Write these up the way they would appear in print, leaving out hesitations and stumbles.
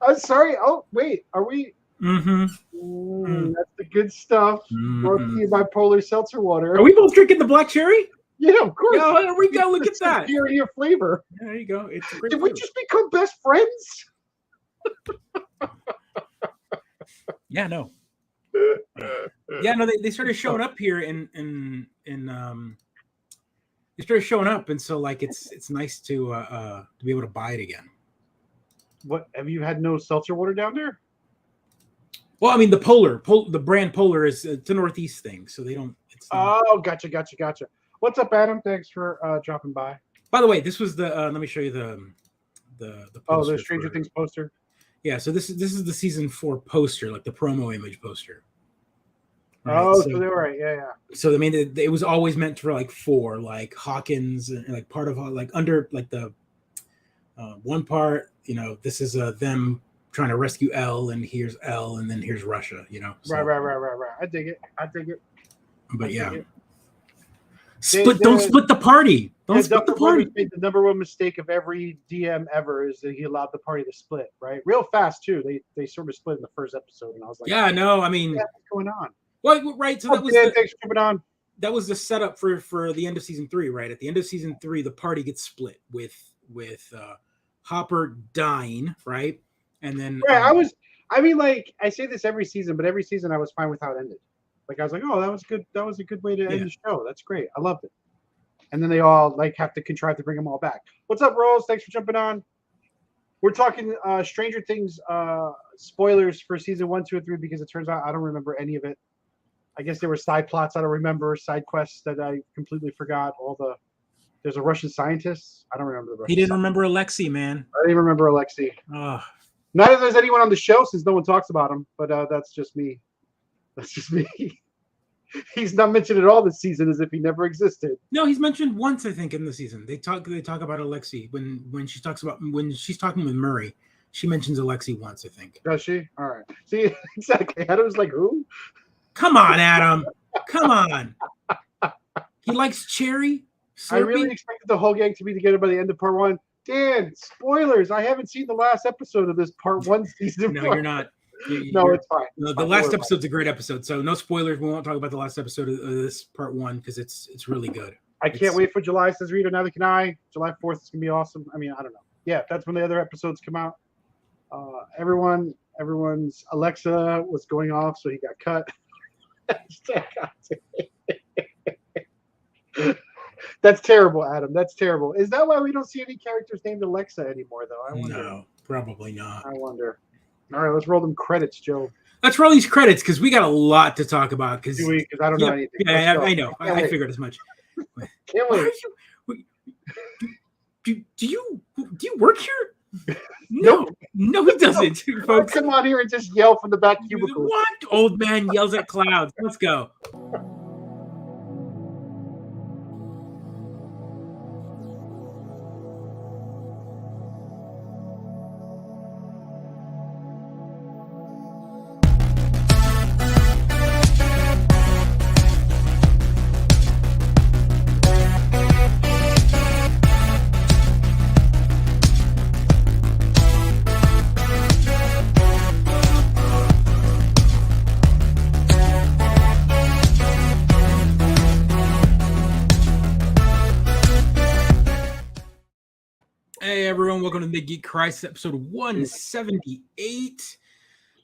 I'm sorry. Oh, wait. Are we? Mm-hmm. That's the good stuff. Brought to you by Polar Seltzer Water. Are we both drinking the black cherry? Yeah, of course. Yeah, there we go. Look at that. Purity of flavor. Yeah, there you go. It's a great Did we just become best friends? Yeah, no. Yeah, no. They started showing up here in they started showing up, and so like it's nice to be able to buy it again. What, have you had no seltzer water down there? Well, I mean the brand Polar is it's a Northeast thing, so they don't. It's not. Oh, gotcha. What's up, Adam? Thanks for dropping by. By the way, this was the. Let me show you the poster the Stranger Things poster. Yeah, so this is the season 4 poster, like the promo image poster. Right? Oh, so they were right. Yeah. So I mean, it was always meant for like 4, like Hawkins, and like part of like under like the one part. You know, this is them trying to rescue Elle, and here's Elle, and then here's Russia. You know, so, right. I dig it. But yeah. Don't split the party. Don't split the party. Made the number one mistake of every DM ever is that he allowed the party to split, right? Real fast too. They sort of split in the first episode, and I was like, yeah, no, I mean, what's going on? Well, right. So thanks for coming on. That was the setup for the end of season 3, right? At the end of season 3, the party gets split with Hopper dying, right? And then I mean, like I say this every season, but every season I was fine with how it ended. Like I was like, oh, that was good. That was a good way to end the show. That's great. I loved it. And then they all like have to contrive to bring them all back. What's up, Rose? Thanks for jumping on. We're talking Stranger Things spoilers for season 1, 2, and 3 because it turns out I don't remember any of it. I guess there were side plots I don't remember, side quests that I completely forgot. There's a Russian scientist. I don't remember the Russian. He didn't remember Alexei, man. I didn't even remember Alexei. Not that there's anyone on the show since no one talks about him, but that's just me. He's not mentioned at all this season as if he never existed. No, he's mentioned once, I think, in the season. They talk about Alexei when she's talking with Murray. She mentions Alexei once, I think. Does she? All right. See, exactly. Adam's like, who? Come on, Adam. Come on. He likes cherry. Slurpee. I really expected the whole gang to be together by the end of part 1. Dan, spoilers. I haven't seen the last episode of this part 1 season. No, you're not. No, it's fine. No, the last episode's a great episode, so no spoilers. We won't talk about the last episode of this part 1 because it's really good. I can't wait for July, says Rita. Neither can I. July 4th is gonna be awesome. I mean, I don't know. Yeah, that's when the other episodes come out. Everyone's Alexa was going off, so he got cut. That's terrible, Adam. That's terrible. Is that why we don't see any characters named Alexa anymore, though? I wonder. No, probably not. I wonder. All right, let's roll them credits, Joe. Let's roll these credits because we got a lot to talk about. Because I don't know anything. Yeah, I know. I figured as much. Can't wait. Do you work here? No, he doesn't. Folks, come on here and just yell from the back cubicle. What old man yells at clouds? Let's go. Welcome to Mid-Geek Crisis, episode 178.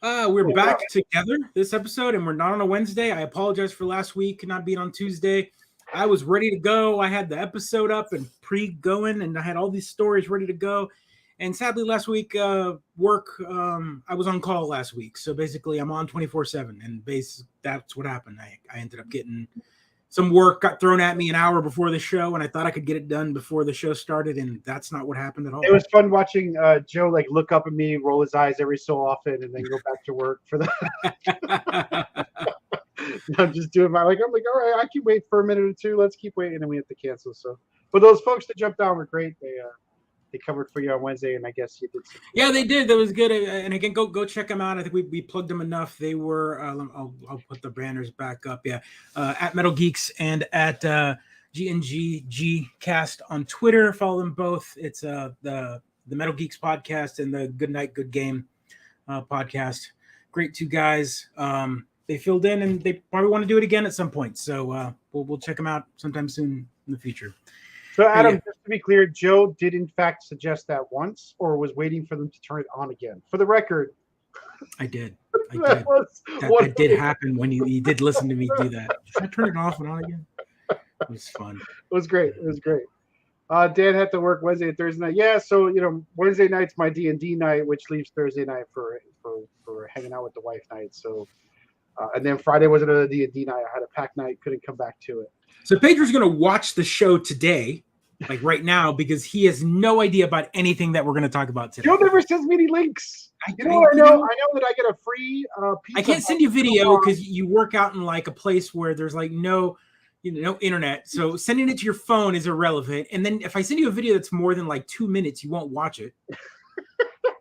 We're back together this episode, and we're not on a Wednesday. I apologize for last week not being on Tuesday. I was ready to go. I had the episode up and pre-going, and I had all these stories ready to go. And sadly, last week, work, I was on call last week. So basically, I'm on 24/7, and that's what happened. I ended up getting some work got thrown at me an hour before the show, and I thought I could get it done before the show started, and that's not what happened at all. It was fun watching Joe like look up at me, roll his eyes every so often, and then go back to work for the. I'm just doing I'm like, all right, I can wait for a minute or two. Let's keep waiting, and we have to cancel. So, but those folks that jumped on were great. They covered for you on Wednesday, and I guess you did. Yeah, they did. That was good. And again, go check them out. I think we plugged them enough. They were. I'll put the banners back up. Yeah, at Metal Geeks and at GNGG Cast on Twitter. Follow them both. It's the Metal Geeks podcast and the Good Night Good Game podcast. Great two guys. They filled in, and they probably want to do it again at some point. So we'll check them out sometime soon in the future. So, Adam, just to be clear, Joe did in fact suggest that once, or was waiting for them to turn it on again. For the record, I did. That did happen when you did listen to me do that. Should I turn it off and on again? It was fun. It was great. Dan had to work Wednesday and Thursday night. Yeah, so Wednesday night's my D&D night, which leaves Thursday night for hanging out with the wife night. So, and then Friday was another D&D night. I had a pack night, couldn't come back to it. So Pedro's going to watch the show today, like right now, because he has no idea about anything that we're going to talk about today. Joe never sends me any links. I know that I get a free pizza. I can't send you video because you work out in like a place where there's like no internet. So sending it to your phone is irrelevant. And then if I send you a video that's more than like 2 minutes, you won't watch it.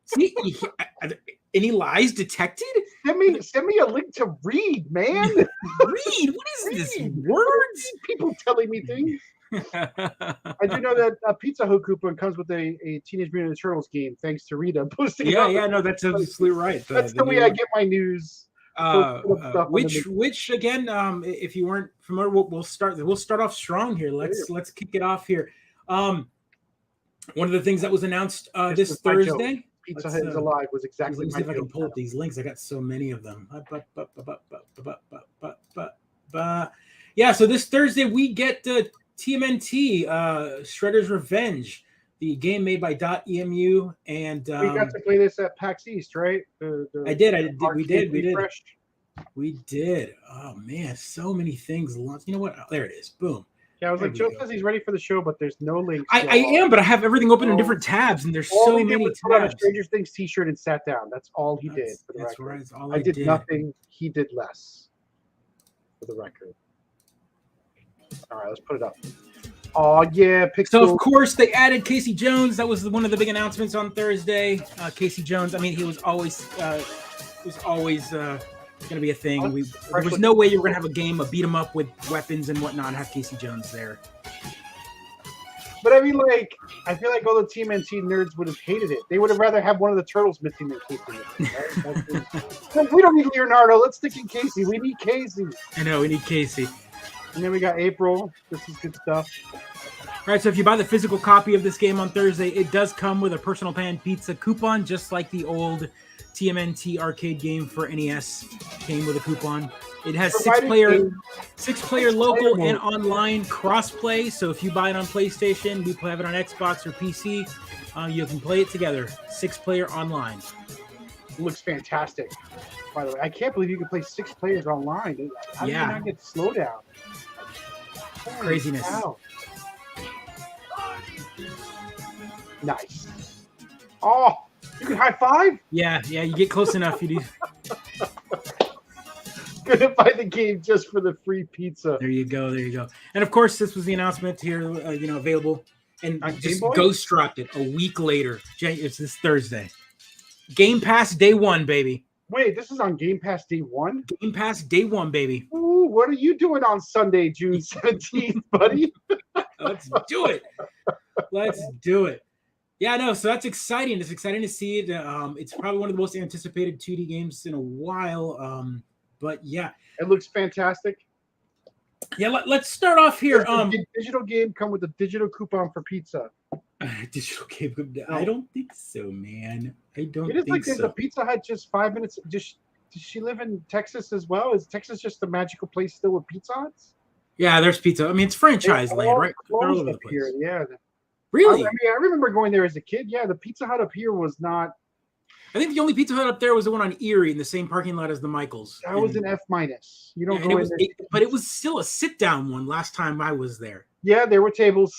See, any lies detected? Send me a link to read, man. Read? What is this? Words? People telling me things. I do know that Pizza Hut coupon comes with a Teenage Mutant Ninja Turtles game, thanks to Rita posting. No, that's absolutely right. That's the way I get my news. Which again, if you weren't familiar, we'll start off strong here. Let's kick it off here. One of the things that was announced this Thursday. Pizza Hut is alive was exactly. Let me see if I can pull up these links. I got so many of them. Yeah, so this Thursday we get TMNT, Shredder's Revenge, the game made by .emu, and we got to play this at PAX East, right? We did. We did. Oh man, so many things. You know what? Oh, there it is. Boom. Yeah, I was like, Joe says he's ready for the show, but there's no links. I am, but I have everything open in different tabs, and there's so many tabs. Put on a Stranger Things t-shirt and sat down. That's all he did. For the that's record. Right. That's all I did nothing. He did less. For the record. All right, let's put it up. Oh yeah, Pixel. So of course they added Casey Jones. That was one of the big announcements on Thursday. Casey Jones. I mean, he was always going to be a thing. There was no way you were going to have a game, a beat 'em up with weapons and whatnot, and have Casey Jones there. But I mean, like, I feel like all the TMNT nerds would have hated it. They would have rather have one of the turtles missing than Casey. Right? Like, we don't need Leonardo. Let's stick in Casey. We need Casey. I know, we need Casey. And then we got April. This is good stuff. All right, so if you buy the physical copy of this game on Thursday, it does come with a personal pan pizza coupon, just like the old TMNT arcade game for NES came with a coupon. It has six player local and online crossplay. So if you buy it on PlayStation, we have it on Xbox or PC. You can play it together. 6-player online. It looks fantastic. By the way, I can't believe you can play 6 players online. How do you not get slowdown? Craziness. Wow. Nice. Oh, you can high five? Yeah, you get close enough. You do. Gonna buy the game just for the free pizza. There you go. And of course, this was the announcement here, available, and just Ghost dropped it a week later. It's this Thursday. Game Pass day 1, baby. Wait, this is on Game Pass day 1? Game Pass day 1, baby. Ooh, what are you doing on Sunday, June 17th, buddy? Let's do it. Yeah, no, so that's exciting. It's exciting to see it. It's probably one of the most anticipated 2D games in a while. But yeah, it looks fantastic. Yeah, let's start off here. Did digital game come with a digital coupon for pizza? Digital game? No. I don't think so, man. I don't. It is think like there's so. a Pizza Hut just 5 minutes. Does she live in Texas as well? Is Texas just a magical place still with Pizza Huts? Yeah, there's pizza. I mean, it's franchise land, right? They're all over the place. Here, yeah. Really? I remember going there as a kid. Yeah, the Pizza Hut up here was not. I think the only Pizza Hut up there was the one on Erie in the same parking lot as the Michaels. That was an F-. You don't go in there. But it was still a sit-down one last time I was there. Yeah, there were tables.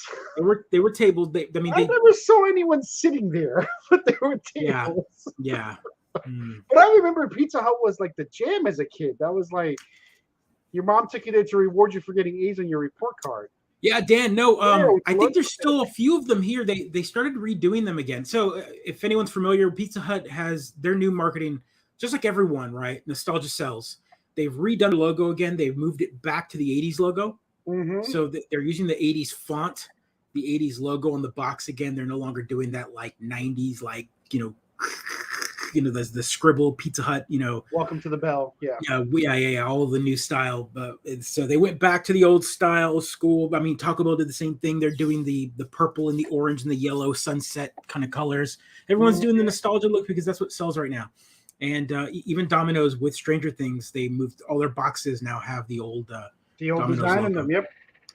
They were tables. I never saw anyone sitting there, but there were tables. Yeah. But I remember Pizza Hut was like the jam as a kid. That was like your mom took you there to reward you for getting A's on your report card. Yeah, Dan, no, I think there's still a few of them here. They started redoing them again. So if anyone's familiar, Pizza Hut has their new marketing, just like everyone, right? Nostalgia sells. They've redone the logo again. They've moved it back to the 80s logo. Mm-hmm. So they're using the 80s font, the 80s logo on the box again. They're no longer doing that like 90s, like, the scribble Pizza Hut, Welcome to the Bell. Yeah. Yeah, all of the new style. But so they went back to the old style school. I mean, Taco Bell did the same thing. They're doing the purple and the orange and the yellow sunset kind of colors. Everyone's doing the nostalgia look because that's what sells right now. And even Domino's with Stranger Things, they moved all their boxes now have the old Domino's design logo. in them. Yep.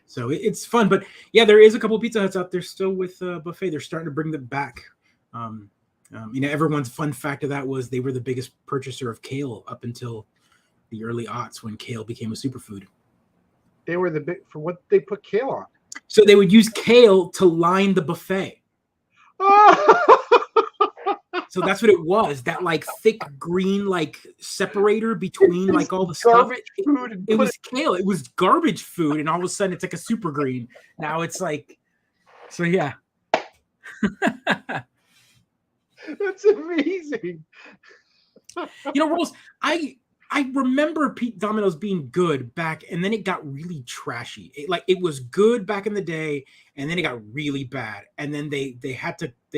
So it's fun. But yeah, there is a couple of Pizza Huts out there still with buffet. They're starting to bring them back. Everyone's fun fact of that was they were the biggest purchaser of kale up until the early aughts when kale became a superfood. They were the big for what they put kale on. So they would use kale to line the buffet. So that's what it was. That like thick green like separator between like all the stuff. Food. It was kale. It was garbage food, and all of a sudden it's like a super green. Now it's like, so yeah. That's amazing. Rolls, I remember Domino's being good back, and then it got really trashy. It was good back in the day, and then it got really bad. And then they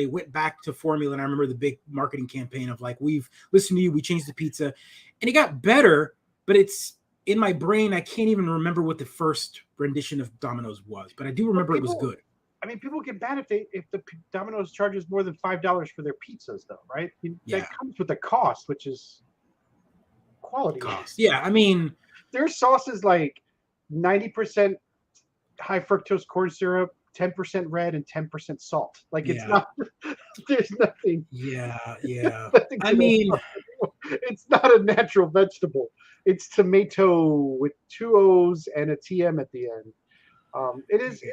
went back to formula. And I remember the big marketing campaign of like, we've listened to you, we changed the pizza, and it got better. But it's in my brain, I can't even remember what the first rendition of Domino's was. But I do remember it was good. I mean, people get mad if the Domino's charges more than $5 for their pizzas, though, right? That comes with a cost, which is quality cost. Yeah, I mean, their sauce is like 90% high fructose corn syrup, 10% red, and 10% salt. Like it's not. There's nothing. Yeah. I mean, it's not a natural vegetable. It's tomato with 2 O's and a TM at the end. It is.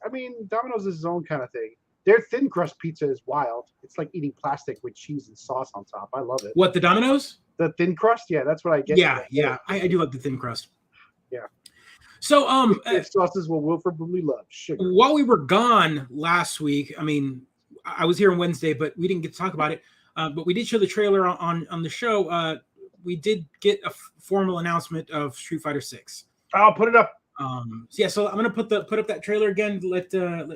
I mean, Domino's is its own kind of thing. Their thin crust pizza is wild. It's like eating plastic with cheese and sauce on top. I love it. What, the Domino's? The thin crust? Yeah, that's what I get. Yeah. I do love the thin crust. Yeah. So, sauces will Wilford Brimley love. Sugar. While we were gone last week, I mean, I was here on Wednesday, but we didn't get to talk about it. But we did show the trailer on the show. We did get a formal announcement of Street Fighter 6. I'll put it up. So I'm gonna put up that trailer again. Let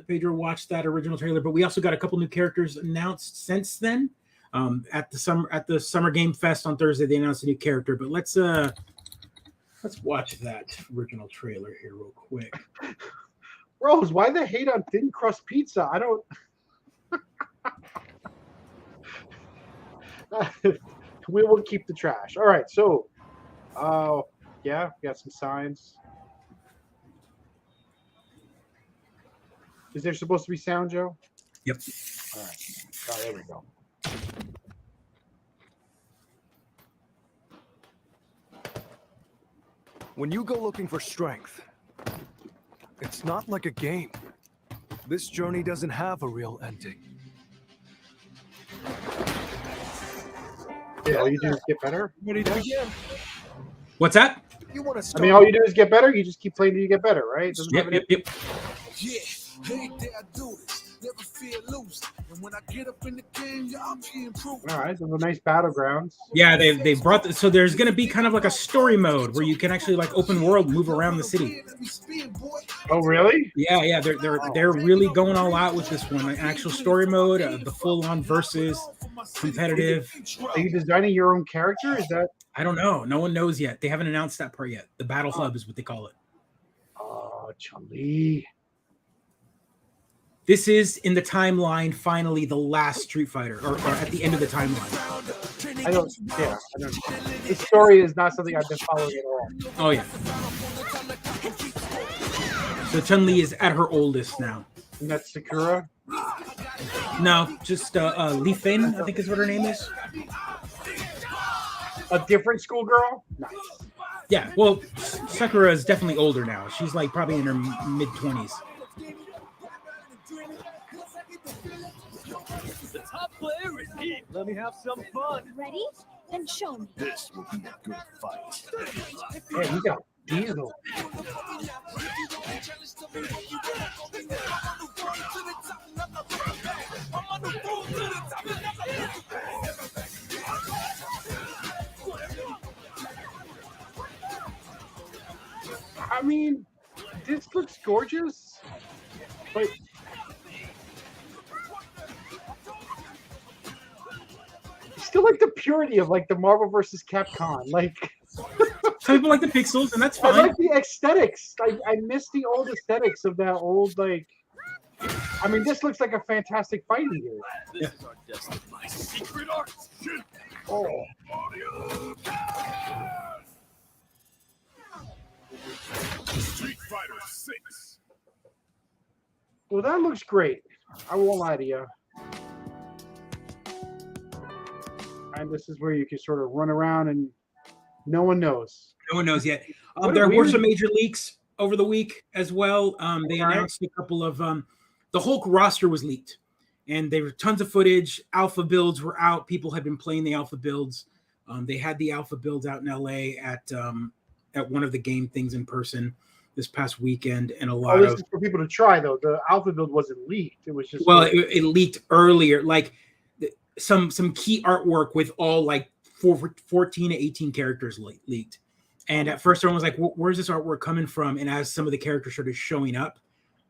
Pedro watch that original trailer. But we also got a couple new characters announced since then. At the Summer Game Fest on Thursday, they announced a new character. But let's watch that original trailer here real quick. Rose, why the hate on thin crust pizza? I don't. We will keep the trash. All right, so, we got some signs. Is there supposed to be sound, Joe? Yep. All right. Oh, there we go. When you go looking for strength, it's not like a game. This journey doesn't have a real ending. Yeah, all you do is get better? What do you do again? What's that? You want to start? I mean, all you do is get better. You just keep playing till you get better, right? Yep. Yeah, hey, there I do it. Never feel loose. And when I get up in the game, I'll be improved. All right, so a nice battlegrounds. Yeah, they brought so there's gonna be kind of like a story mode where you can actually like open world move around the city. Oh, really? Yeah, they're really going all out with this one. Like actual story mode, the full on versus competitive. Are you designing your own character? Is that? I don't know. No one knows yet. They haven't announced that part yet. The Battle Hub is what they call it. Oh, Chun-Li. This is in the timeline. Finally, the last Street Fighter, or at the end of the timeline. I don't. This story is not something I've been following at all. Oh yeah. So Chun-Li is at her oldest now. And that's Sakura? No, just Li Fin, I think is what her name is. A different schoolgirl? Nice. Yeah, well, Sakura is definitely older now. She's like probably in her mid-20s. The top player is here. Let me have some fun. Ready? Then show me. This will be a good fight. Yeah, you got Diesel. I mean, this gorgeous, but still like the purity of like the Marvel versus Capcom. Like Some people like the pixels, and that's I fine. like the aesthetics. I miss the old aesthetics of that old like. I mean, this looks like a fantastic fighting game. This is our destiny. My secret art. Oh. Street Fighter 6. Well, that looks great. I won't lie to you. And this is where you can sort of run around and no one knows. No one knows yet. What a There were weird- some major leaks over the week as well. They announced a couple of the Hulk roster was leaked, and there were tons of footage. Alpha builds were out. People had been playing the alpha builds. They had the alpha builds out in LA at one of the game things in person this past weekend, and a lot This of is for people to try though. The alpha build wasn't leaked. It was just it leaked earlier, like some key artwork with all like 14 to 18 characters leaked. And at first everyone was like, where's this artwork coming from? And as some of the characters started showing up,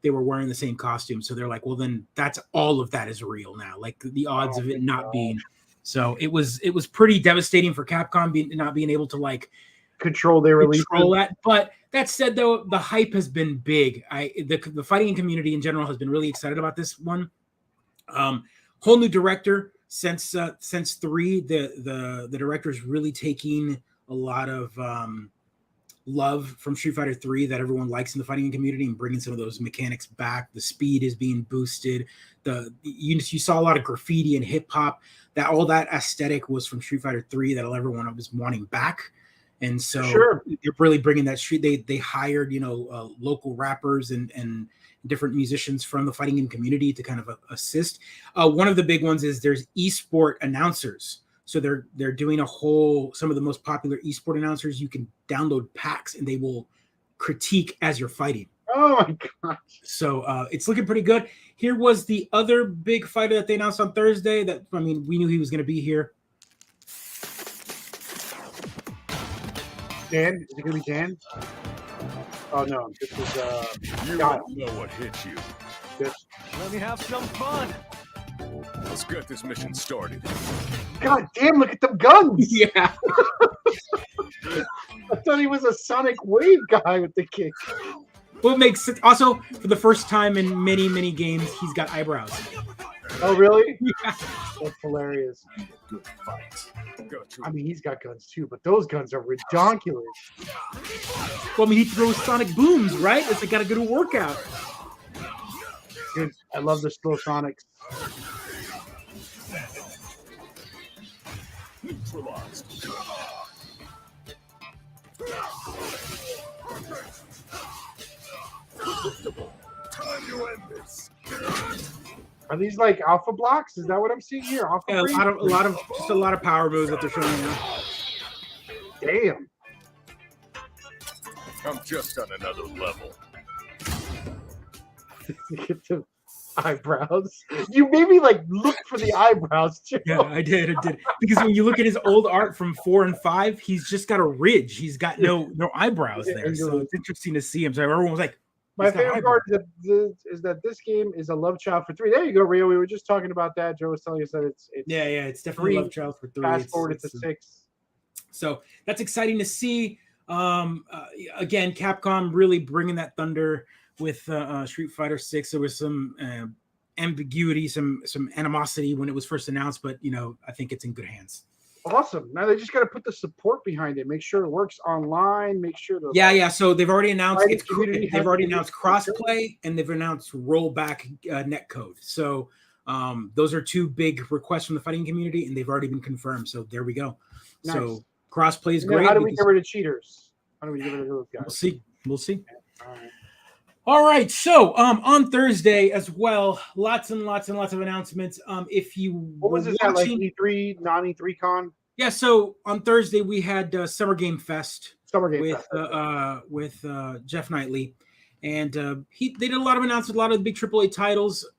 they were wearing the same costume. So they're like, well, then that's all of that is real now. Like the odds of it not being. So it was pretty devastating for Capcom not being able to like control their release. Control that. But that said, though, the hype has been big. The fighting community in general has been really excited about this one. Whole new director since 3. The director is really taking a lot of love from Street Fighter 3 that everyone likes in the fighting community and bringing some of those mechanics back. The speed is being boosted. You saw a lot of graffiti and hip hop. That all that aesthetic was from Street Fighter 3 that everyone was wanting back. And so they're really bringing that street. They hired local rappers and different musicians from the fighting game community to kind of assist. One of the big ones is there's esport announcers. So they're doing some of the most popular esport announcers. You can download packs and they will critique as you're fighting. Oh my gosh. So it's looking pretty good. Here was the other big fighter that they announced on Thursday we knew he was going to be here. Dan? Is it going to be Dan? Oh no, this is You God. don't know what hit you. This. Let me have some fun. Let's get this mission started. God damn, look at them guns! Yeah. I thought he was a Sonic Wave guy with the kick. Well, it makes sense. Also, for the first time in many, many games, he's got eyebrows. Oh, really? Yeah. That's hilarious. Good fight. Go to I mean, he's got guns too, but those guns are ridiculous. Well, he throws sonic booms, right? It's got a good workout. Good. I love the slow Sonics. neutralized. Time to end this. Are these like alpha blocks? Is that what I'm seeing here? Alpha Yeah, a lot of power moves that they're showing now. Damn. I'm just on another level. Get the eyebrows. You made me like look for the eyebrows too. Yeah, I did. Because when you look at his old art from 4 and 5, he's just got a ridge. He's got no eyebrows there. So it's interesting to see him. So everyone was like, my favorite part is that this game is a love child for 3. There you go, Rio. We were just talking about that. Joe was telling us that it's it's definitely love child for 3. Fast forward to 6. So that's exciting to see. Again, Capcom really bringing that thunder with Street Fighter 6. There was some ambiguity, some animosity when it was first announced, but I think it's in good hands. Awesome. Now they just got to put the support behind it. Make sure it works online. Make sure the So they've already announced they've already announced crossplay. crossplay and they've announced rollback netcode. So those are 2 big requests from the fighting community, and they've already been confirmed. So there we go. Nice. So crossplay is And then great. how do we get rid of cheaters? How do we get rid of those guys? We'll see. All right. All right, so on Thursday as well, lots and lots and lots of announcements. If you What was this at, like E3, non-E3 con? Yeah, so on Thursday we had Summer Game Fest Summer Game with Fest. with Jeff Knightley, and they did a lot of announcements, a lot of the big AAA titles.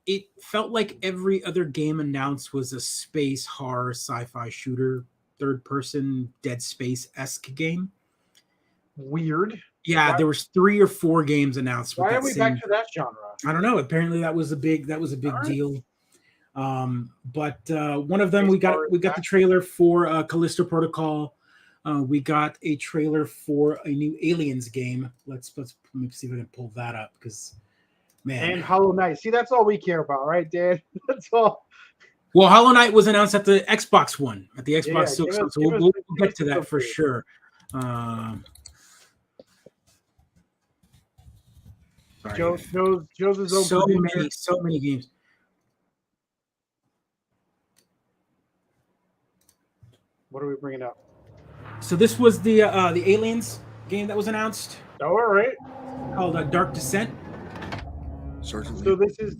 It felt like every other game announced was a space horror sci-fi shooter, third-person Dead Space-esque game. Weird. Yeah, Why- there was 3 or 4 games announced. With Why that are we same, back to that genre? I don't know. Apparently, that was a big Alright. deal. But one of them we got Baseball is the back. trailer for Callisto Protocol. We got a trailer for a new Aliens game. Let's let me see if I can pull that up because man. And Hollow Knight. See, that's all we care about, right, Dan? That's all. Well, Hollow Knight was announced at the Xbox One, at the Xbox Yeah, Series, give us- so give we'll us- get give us to the that for update. sure. Sorry. Joe's his own so producer. many games. What are we bringing up? So this was the Aliens game that was announced Oh, all right. called Dark Descent. Certainly. So this is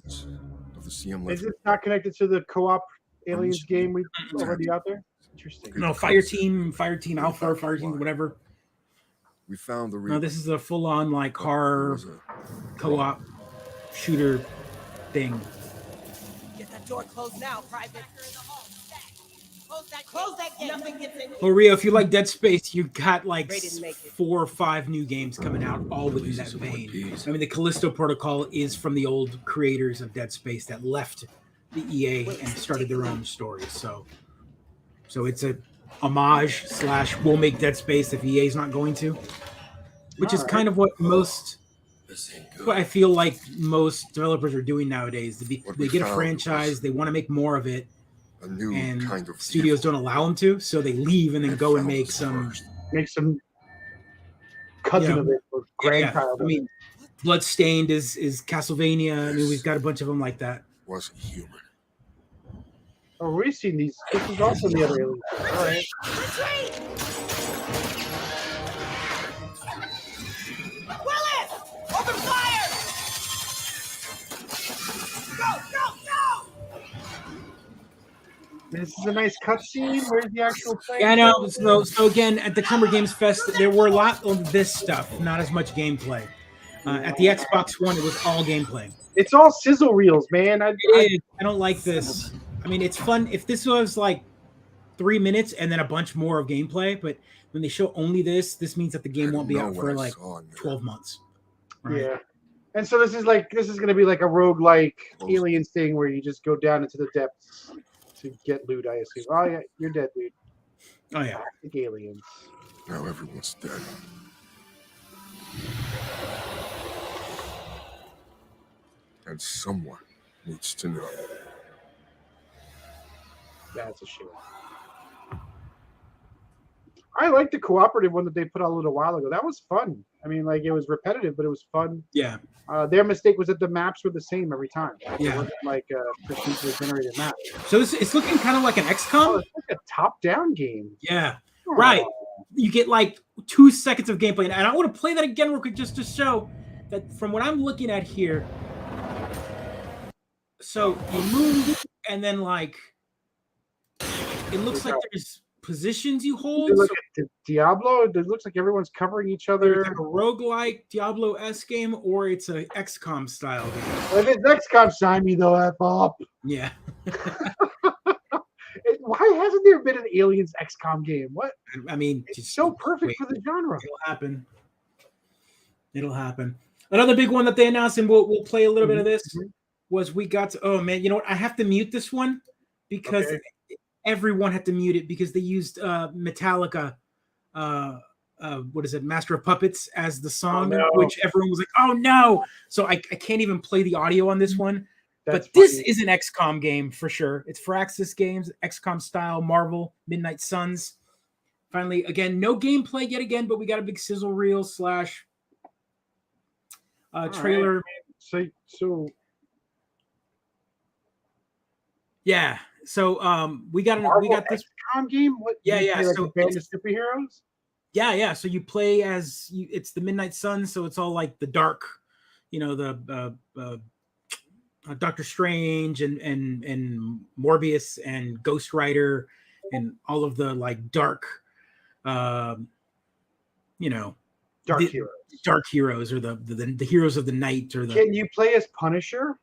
of the CM this not connected to the co-op Aliens game we Mm-mm. already out there? Interesting. No, Fireteam Alpha, Fireteam, whatever. We found the No, this is a full-on like horror co-op shooter thing. Get that door closed now, Private. Close that gate. Nothing gets in. Well, Rio, if you like Dead Space, you got like Ray didn't make it. 4 or 5 new games coming out, all within that vein. I mean, the Callisto Protocol is from the old creators of Dead Space that left the EA and started their own stories. So it's a homage / we'll make Dead Space if EA's not going to, which is kind of what most. What I feel like most developers are doing nowadays. They get a franchise, they want to make more of it. a new And kind of studios don't allow them to, so they leave and then go and make some cousin Yeah. of it or grandchild. I mean, Bloodstained is Castlevania. I mean, we've got a bunch of them like that. wasn't human. Oh, we've seen these. This is also the other Aliens. All right. Willis! Open fire! Go! This is a nice cutscene. Where's the actual thing? Yeah, I know. So again, at the Summer Games Fest, there were a lot of this stuff, not as much gameplay. At the Xbox One, it was all gameplay. It's all sizzle reels, man. I don't like this. I mean, it's fun if this was like 3 minutes and then a bunch more of gameplay, but when they show only this means that the game won't be out for like 12 months. Right? Yeah. And so this is going to be like a roguelike Aliens thing where you just go down into the depths to get loot, I assume. Oh yeah, you're dead, dude. Oh yeah. Classic Aliens. Now everyone's dead. And someone needs to know. That's a shame. I like the cooperative one that they put out a little while ago. That was fun. I mean, like it was repetitive, but it was fun. Yeah. Their mistake was that the maps were the same every time. Yeah. It wasn't like a procedurally generated map. So it's looking kind of like an Oh, XCOM. it's like a top-down game. Yeah. Right. You get like 2 seconds of gameplay, and I want to play that again real quick just to show that from what I'm looking at here. So you move, and then like it looks like there's positions you hold. You look So at the Diablo. It looks like everyone's covering each there's other. like a roguelike Diablo-esque game, or it's a XCOM style game. If it's XCOM, sign me the F up. Yeah. Why hasn't there been an Aliens XCOM game? What? I mean, It's just so perfect wait. for the genre. It'll happen. It'll happen. Another big one that they announced, and we'll play a little bit of this, was we got to, oh man, you know what? I have to mute this one because everyone had to mute it because they used Metallica, what is it, Master of Puppets as the song, which everyone was like, oh no. So I can't even play the audio on this one. That's but this funny. is an XCOM game for sure. It's Firaxis Games, XCOM style, Marvel, Midnight Suns. Finally, again, no gameplay yet again, but we got a big sizzle reel / trailer. Right. So Yeah. So we got this XCOM game. What? Yeah, you yeah, play, like, so a band of superheroes. Yeah. So you play as it's the Midnight Suns, so it's all like the dark, the Doctor Strange and Morbius and Ghost Rider and all of the like dark, Dark heroes. dark heroes or the heroes of the night or the. Can you play as Punisher?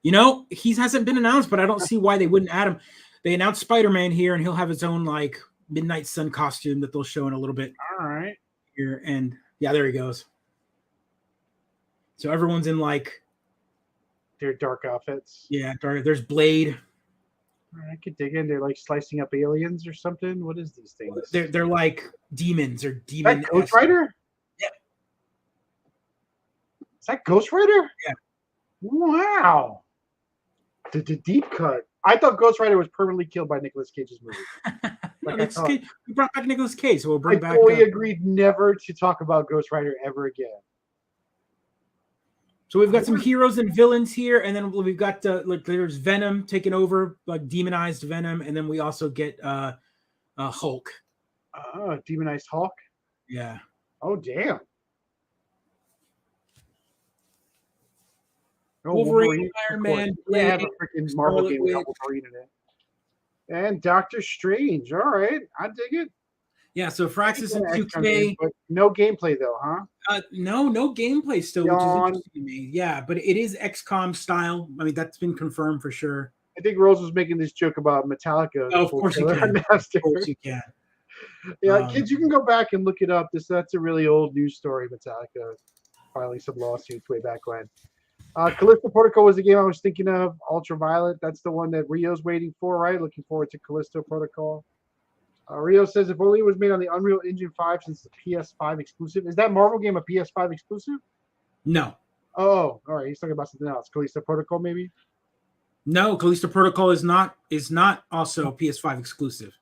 He hasn't been announced, but I don't see why they wouldn't add him. They announced Spider-Man here, and he'll have his own like Midnight Sun costume that they'll show in a little bit All right. here. And yeah, there he goes. So everyone's in like their dark outfits. Yeah, there's Blade. I could dig in. They're like slicing up aliens or something. What is these things? They're like demons or Is demon. that Ghost Rider? Yeah. Is that Ghost Rider? Yeah. Wow. The deep cut. I thought Ghost Rider was permanently killed by Nicolas Cage's movie. We brought back Nicolas Cage, so we'll bring back. We agreed never to talk about Ghost Rider ever again. So we've got some heroes and villains here, and then we've got like there's Venom taking over, like demonized Venom, and then we also get Hulk. Demonized Hulk. Yeah. Oh damn. Wolverine, Iron Man, they have a freaking Marvel game with Wolverine in it. And Doctor Strange. All right, I dig it. Yeah, so Fraxis and 2K. But no gameplay though, huh? No gameplay still, Yawn. which is interesting to me. Yeah, but it is XCOM style. I mean, that's been confirmed for sure. I think Rose was making this joke about Metallica. Oh, of course you can. Of course you can. Yeah, kids, you can go back and look it up. That's a really old news story. Metallica filing some lawsuits way back when. Callisto Protocol was the game I was thinking of. Ultraviolet. That's the one that Rio's waiting for, right? Looking forward to Callisto Protocol. Rio says if only it was made on the Unreal Engine 5 since the PS5 exclusive. Is that Marvel game a PS5 exclusive? No. Oh, all right. He's talking about something else. Callisto Protocol, maybe? No, Callisto Protocol is not also PS5 exclusive.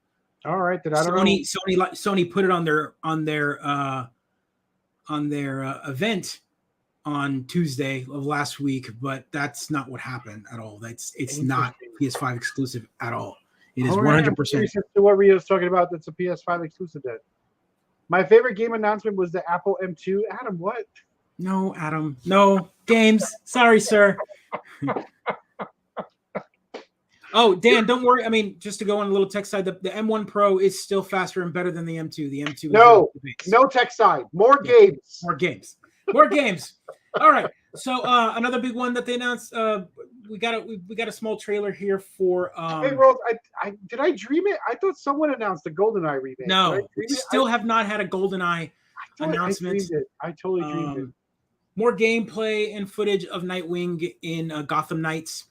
All right, then I don't know. Sony put it on their event on Tuesday of last week, but that's not what happened at all. It's not PS5 exclusive at all. It is 100%. To what Rio's talking about, that's a PS5 exclusive then. My favorite game announcement was the Apple M2. Adam, what? No, Adam. No games. Sorry, sir. Oh, Dan, don't worry. I mean, just to go on a little tech side, the M1 Pro is still faster and better than the M2. The M2 no tech side. More games. More games. More games. All right. So another big one that they announced. We got a small trailer here for. Hey, Rose, did I dream it? I thought someone announced the Goldeneye remake. No, we still have not had a Goldeneye announcement. I totally dreamed it. More gameplay and footage of Nightwing in Gotham Knights.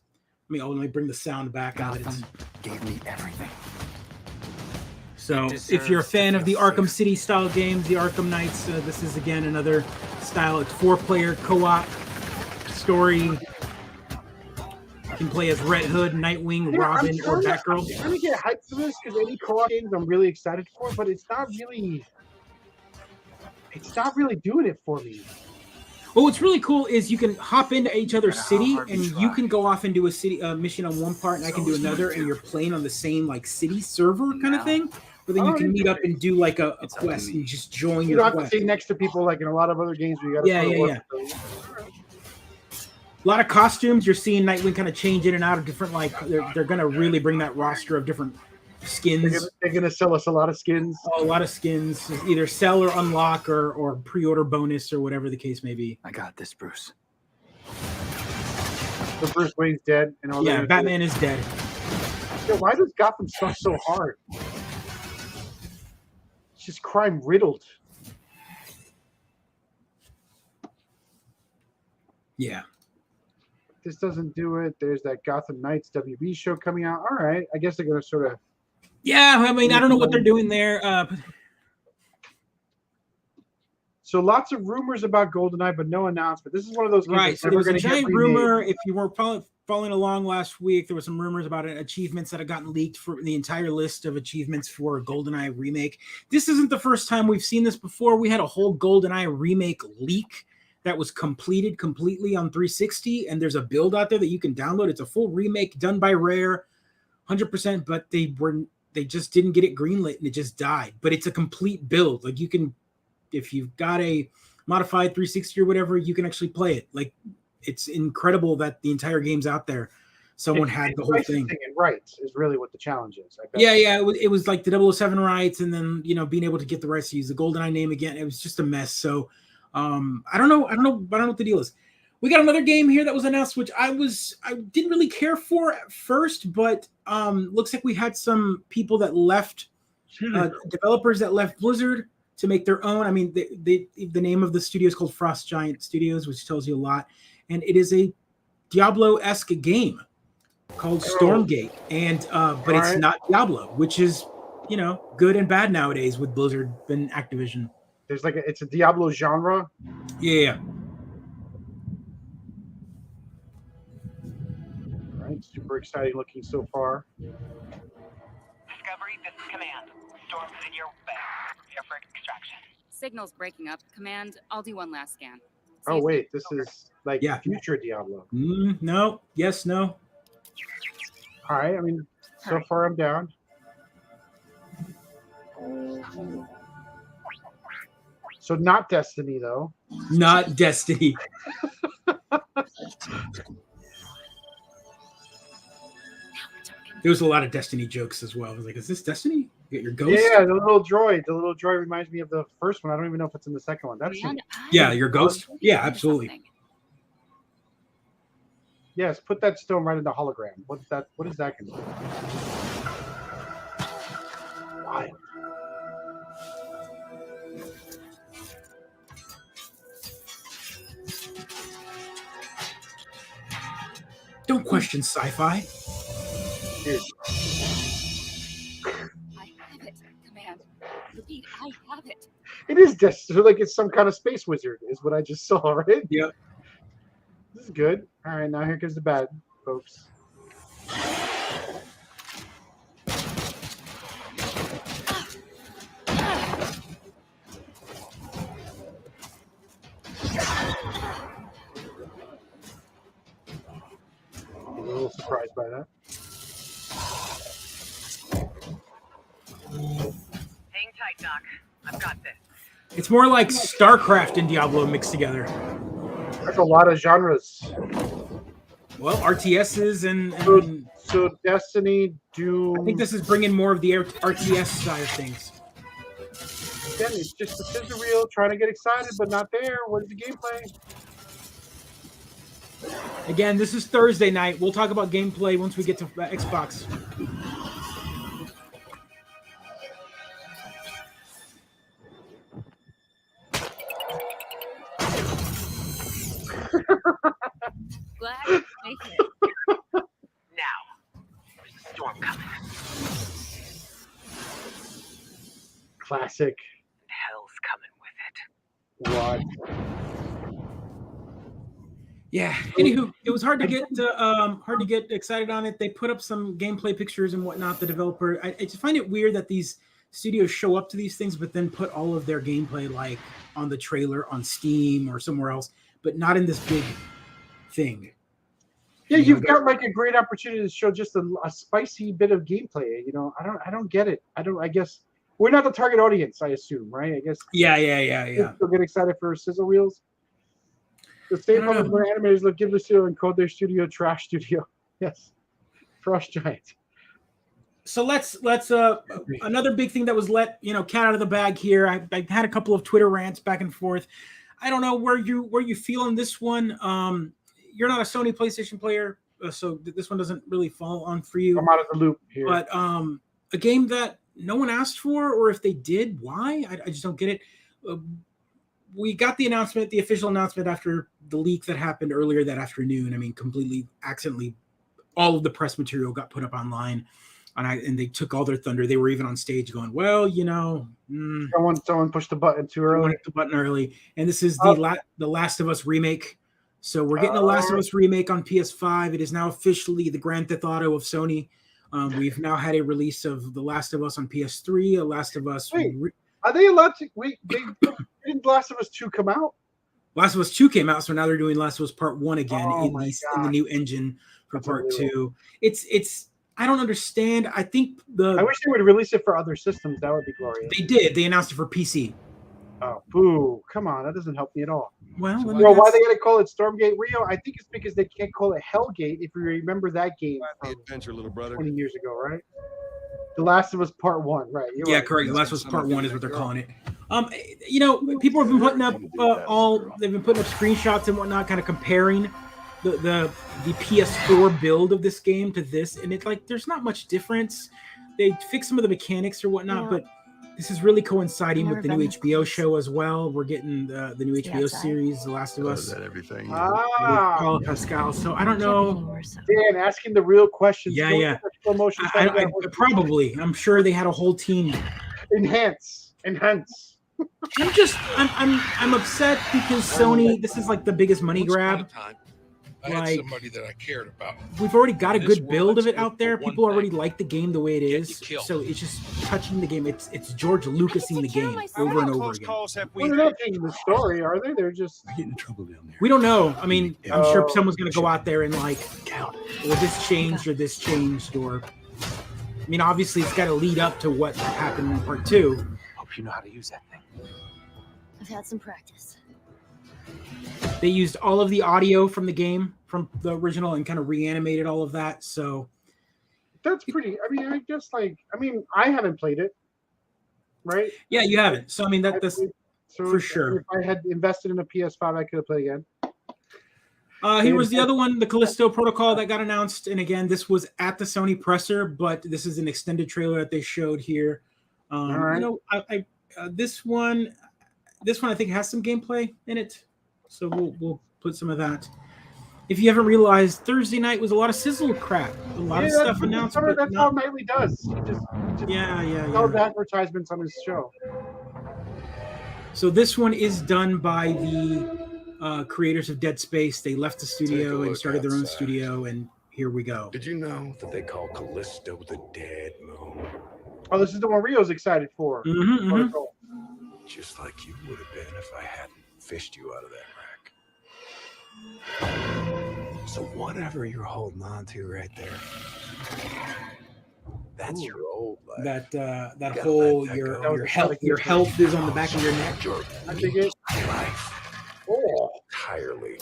Let me bring the sound back out. Gotham gave me everything. So if you're a fan of the Arkham City style games, the Arkham Knights, this is again another style. It's 4-player co-op story. You can play as Red Hood, Nightwing, Robin, or Batgirl. I'm trying to get hyped for this because any co-op games I'm really excited for, but it's not really doing it for me. Well, what's really cool is you can hop into each other's city, and you can go off and do a city mission on one part, and I can do another, and you're playing on the same like city server kind of thing. But then you can meet up and do like a quest and just join your quest. You don't have to sit next to people like in a lot of other games where you got to yeah. A lot of costumes. You're seeing Nightwing kind of change in and out of different they're going to really bring that roster of different skins. They're going to sell us a lot of skins. Oh, a lot of skins. Either sell or unlock or pre-order bonus or whatever the case may be. I got this, Bruce. So Bruce Wayne's dead. And all Batman is dead. Yo, why does Gotham suck so hard? It's just crime riddled. Yeah. This doesn't do it. There's that Gotham Knights WB show coming out. All right. I guess they're going to sort of. Yeah. I mean, I don't know what they're doing there. So lots of rumors about GoldenEye, but no announcement. This is one of those games. Right. So there was a giant rumor. If you weren't following along last week, there were some rumors about achievements that had gotten leaked for the entire list of achievements for a GoldenEye remake. This isn't the first time we've seen this before. We had a whole GoldenEye remake leak that was completed completely on 360, and there's a build out there that you can download. It's a full remake done by Rare, 100%, but they just didn't get it greenlit and it just died. But it's a complete build. Like you can, if you've got a modified 360 or whatever, you can actually play it. Like it's incredible that the entire game's out there. Someone had the whole thing. Rights is really what the challenge is. I bet. Yeah. It was like the 007 rights, and then being able to get the rights to use the GoldenEye name again. It was just a mess. So. I don't know what the deal is. We got another game here that was announced, which I didn't really care for at first, but looks like we had some people that left, developers that left Blizzard to make their own. I mean, the name of the studio is called Frost Giant Studios, which tells you a lot. And it is a Diablo-esque game called Stormgate, and but it's not Diablo, which is, you know, good and bad nowadays with Blizzard and Activision. There's like it's a Diablo genre. Yeah. All right, super exciting looking so far. Discovery, this is Command. Storm's in your way. Prepare for extraction. Signal's breaking up. Command, I'll do one last scan. Oh wait, this is like future Diablo. No. Yes. No. All right. I mean, so far I'm down. So not Destiny though. Not Destiny. There was a lot of Destiny jokes as well. I was like, is this Destiny? You got your ghost? Yeah, the little droid. The little droid reminds me of the first one. I don't even know if it's in the second one. That's yeah, your ghost. Yeah, absolutely. Yes, put that stone right in the hologram. What's that? What is that going to do? Wild. Don't question sci-fi. Dude. I have it, Command. Repeat, I have it. It is Destiny. Like it's some kind of space wizard, is what I just saw, right? Yeah. This is good. All right, now here comes the bad, folks. I'm a little surprised by that. Hang tight, Doc. I've got this. It's more like StarCraft and Diablo mixed together. There's a lot of genres. Well, RTSs and so Destiny, Doom. I think this is bringing more of the RTS side of things. Again, it's just a scissor reel trying to get excited, but not there. What is the gameplay? Again, this is Thursday night. We'll talk about gameplay once we get to Xbox. Glad you make it. Now, there's a storm coming. Classic. Hell's coming with it. What? Yeah. Anywho, it was hard to get excited on it. They put up some gameplay pictures and whatnot. The developer, I just find it weird that these studios show up to these things, but then put all of their gameplay like on the trailer on Steam or somewhere else, but not in this big thing. Yeah, you've got like a great opportunity to show just a spicy bit of gameplay. You know, I don't get it. I guess we're not the target audience. I assume, right? I guess. Yeah. People get excited for sizzle reels. The same problem where animators look give the studio and code their studio trash studio. Yes, Frost Giant. So let's another big thing that was cat out of the bag here. I had a couple of Twitter rants back and forth. I don't know where you feel on this one. You're not a Sony PlayStation player, so this one doesn't really fall on for you. I'm out of the loop here. But a game that no one asked for, or if they did, why? I just don't get it. We got the official announcement after the leak that happened earlier that afternoon. I mean, completely accidentally, all of the press material got put up online, and they took all their thunder. They were even on stage going, well, someone pushed the button too early. And this is the Last of Us Remake. So we're getting a Last of Us Remake on PS5. It is now officially the Grand Theft Auto of Sony. We've now had a release of The Last of Us on PS3, a Last of Us. Are they allowed to? Didn't Last of Us 2 come out? Last of Us 2 came out, so now they're doing Last of Us Part 1 again in the new engine for Part 2. It's I don't understand. I think I wish they would release it for other systems. That would be glorious. They did. They announced it for PC. Oh, boo! Come on, that doesn't help me at all. Well, why they gotta call it Stormgate Rio? I think it's because they can't call it Hellgate. If you remember that game from adventure, little brother. 20 years ago, right? The Last of Us Part 1, right? Yeah, correct. The Last of Us Part 1 is what they're calling it. People have been putting up they've been putting up screenshots and whatnot, kind of comparing the PS4 build of this game to this, and it's like there's not much difference. They fixed some of the mechanics or whatnot, but This is really coinciding with the new Never been HBO this show as well. We're getting the new See HBO outside. series, The Last of Us. Is that everything? With Ah, Paula Pascal. So I don't Can't be know. any worse, so. Dan, asking the real questions. Yeah, Don't yeah. let that slow motion I, try to I, get probably. I'm sure they had a whole team. enhance. I'm upset because Sony. This is like the biggest money grab. I had Like, somebody that I cared about. we've already got a In this good world, build of let's it out look there. for one People already thing. like the game the way it Get is. you killed. So it's just touching the game. It's George Lucasing the game over and over again. Well, they're not changing the story, are they? They're just. I get in trouble down there. We don't know. I mean, I'm sure Oh. someone's going to go out there and like, Count. well, this changed, or I mean, obviously, it's got to lead up to what happened in part 2. Hope you know how to use that thing. I've had some practice. They used all of the audio from the game, from the original, and kind of reanimated all of that. So That's pretty. I mean, I guess I haven't played it, right? yeah, you haven't. So I mean, that's So for sure. If I had invested in a PS5, I could have played again. Here was the other one, the Callisto Protocol that got announced. And again, this was at the Sony presser, but this is an extended trailer that they showed here. All right. You know, this one I think has some gameplay in it. So we'll put some of that. If you haven't realized, Thursday night was a lot of sizzle crap. A lot of stuff announced. But That's how Nightly does. He just yeah. sells advertisements on his show. So this one is done by the creators of Dead Space. They left the studio and started their own studio, and here we go. Did you know that they call Callisto the Dead Moon? Oh, this is the one Rio's excited for. Mhm. Just like you would have been if I hadn't fished you out of that wreck. So whatever you're holding on to right there, that's your old life. That gotta whole let that your go. your health is on the back of your neck. Your I think it. life Oh, entirely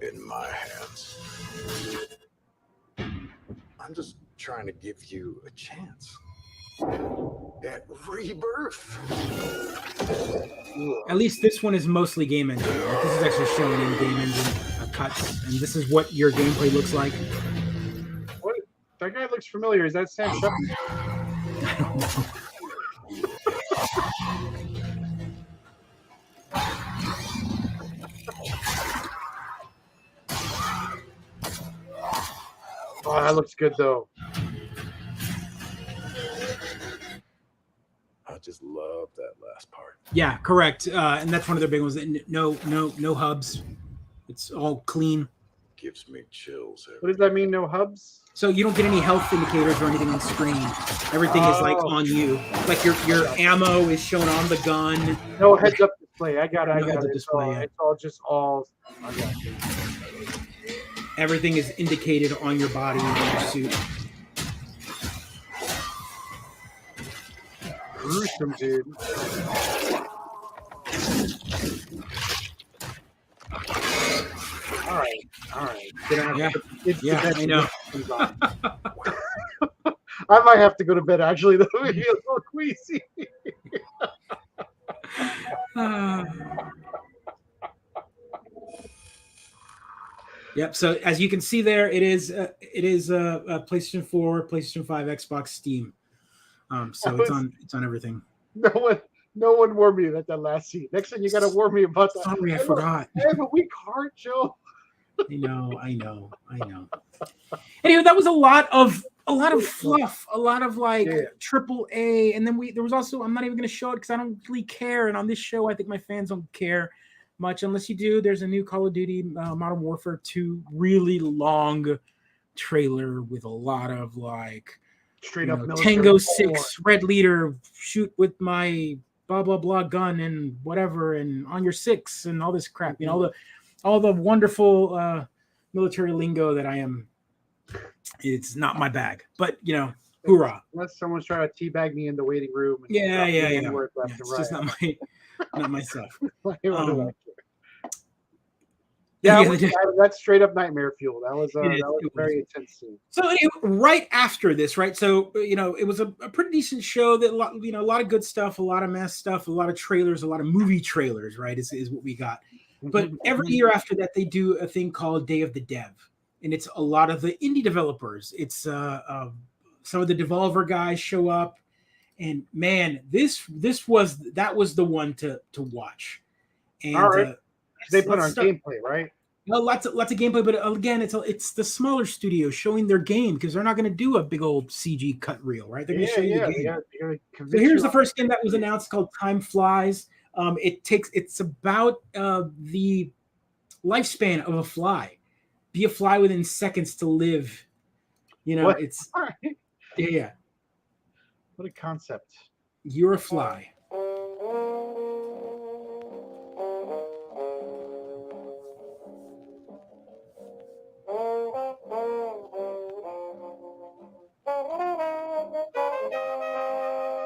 in my hands. I'm just trying to give you a chance at rebirth. At least this one is mostly game engine. Like, this is actually showing in game engine cuts, and this is what your gameplay looks like. what? That guy looks familiar. Is that Sam Shepard? I don't know. Oh, that looks good though. I just love that last part. Yeah, correct. And that's one of their big ones. No hubs. It's all clean. Gives me chills. What does that mean? No hubs? So you don't get any health indicators or anything on screen. Everything is like on you. Like your ammo is shown on the gun. No heads up display. I got it. No heads-up display, yeah. It's all just all. I got you. Everything is indicated on your body and on your suit. Gruesome, dude. All right. Yeah, I know. I might have to go to bed. Actually, that would be a little queasy. Yep. So as you can see there, it is a PlayStation 4, PlayStation 5, Xbox, Steam. So it's on everything. No one warned me that last scene. Next thing you got to warn me about that. Sorry, I forgot. I have a weak heart, Joe. I know. Anyway, that was a lot of fluff, a lot of like triple A, and then there was also, I'm not even going to show it because I don't really care. And on this show, I think my fans don't care much unless you do. There's a new Call of Duty Modern Warfare 2 really long trailer with a lot of like straight up Tango 6 red leader, shoot with my blah blah blah gun and whatever, and on your 6 and all this crap. You know, all the wonderful military lingo that I am. It's not my bag, but hoorah! Unless someone's trying to teabag me in the waiting room. And Yeah. It's Just not myself. That's straight up nightmare fuel. That was a very intense scene. So anyway, right after this, right? So it was a pretty decent show. That a lot of good stuff, a lot of mess stuff, a lot of trailers, a lot of movie trailers. Right, is what we got. But every year after that, they do a thing called Day of the Dev, and it's a lot of the indie developers. It's some of the Devolver guys show up, And man, that was the one to watch. And All right. They put on start, gameplay, right? well, lots of gameplay, but again, it's the smaller studio showing their game because they're not going to do a big old CG cut reel, right? They're going to show you the game. So here's the first game that was announced called Time Flies. It's about the lifespan of a fly. Be a fly within seconds to live. You know, What? it's All right. yeah. What a concept. You're a fly.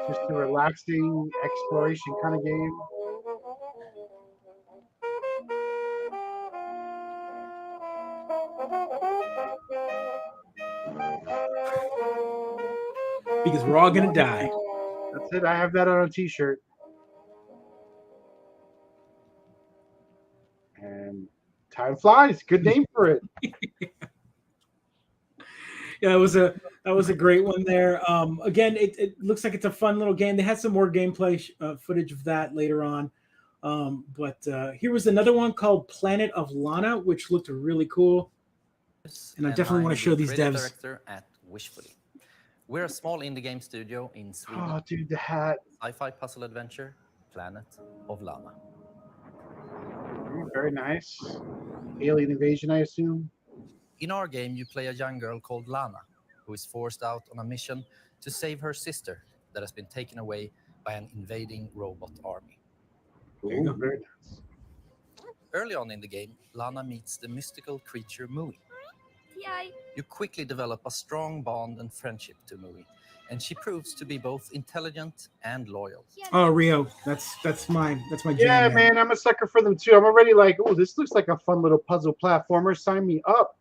Just a relaxing exploration kind of game. Because we're all gonna die. That's it. I have that on a t-shirt. And Time Flies. Good name for it. Yeah, that was a great one there. Again, it looks like it's a fun little game. They had some more gameplay footage of that later on. But here was another one called Planet of Lana, which looked really cool. And I definitely want to show these devs. Director at Wishfully. We're a small indie game studio in Sweden. Oh, dude, the hat. Sci-fi puzzle adventure, Planet of Llama. Very nice. Alien invasion, I assume. In our game, you play a young girl called Lana, who is forced out on a mission to save her sister that has been taken away by an invading robot army. Ooh, very nice. Early on in the game, Lana meets the mystical creature Mui. You quickly develop a strong bond and friendship to Mui, and she proves to be both intelligent and loyal. Oh, Rio, that's my jam. Yeah, man, I'm a sucker for them too. I'm already like, oh, this looks like a fun little puzzle platformer. Sign me up.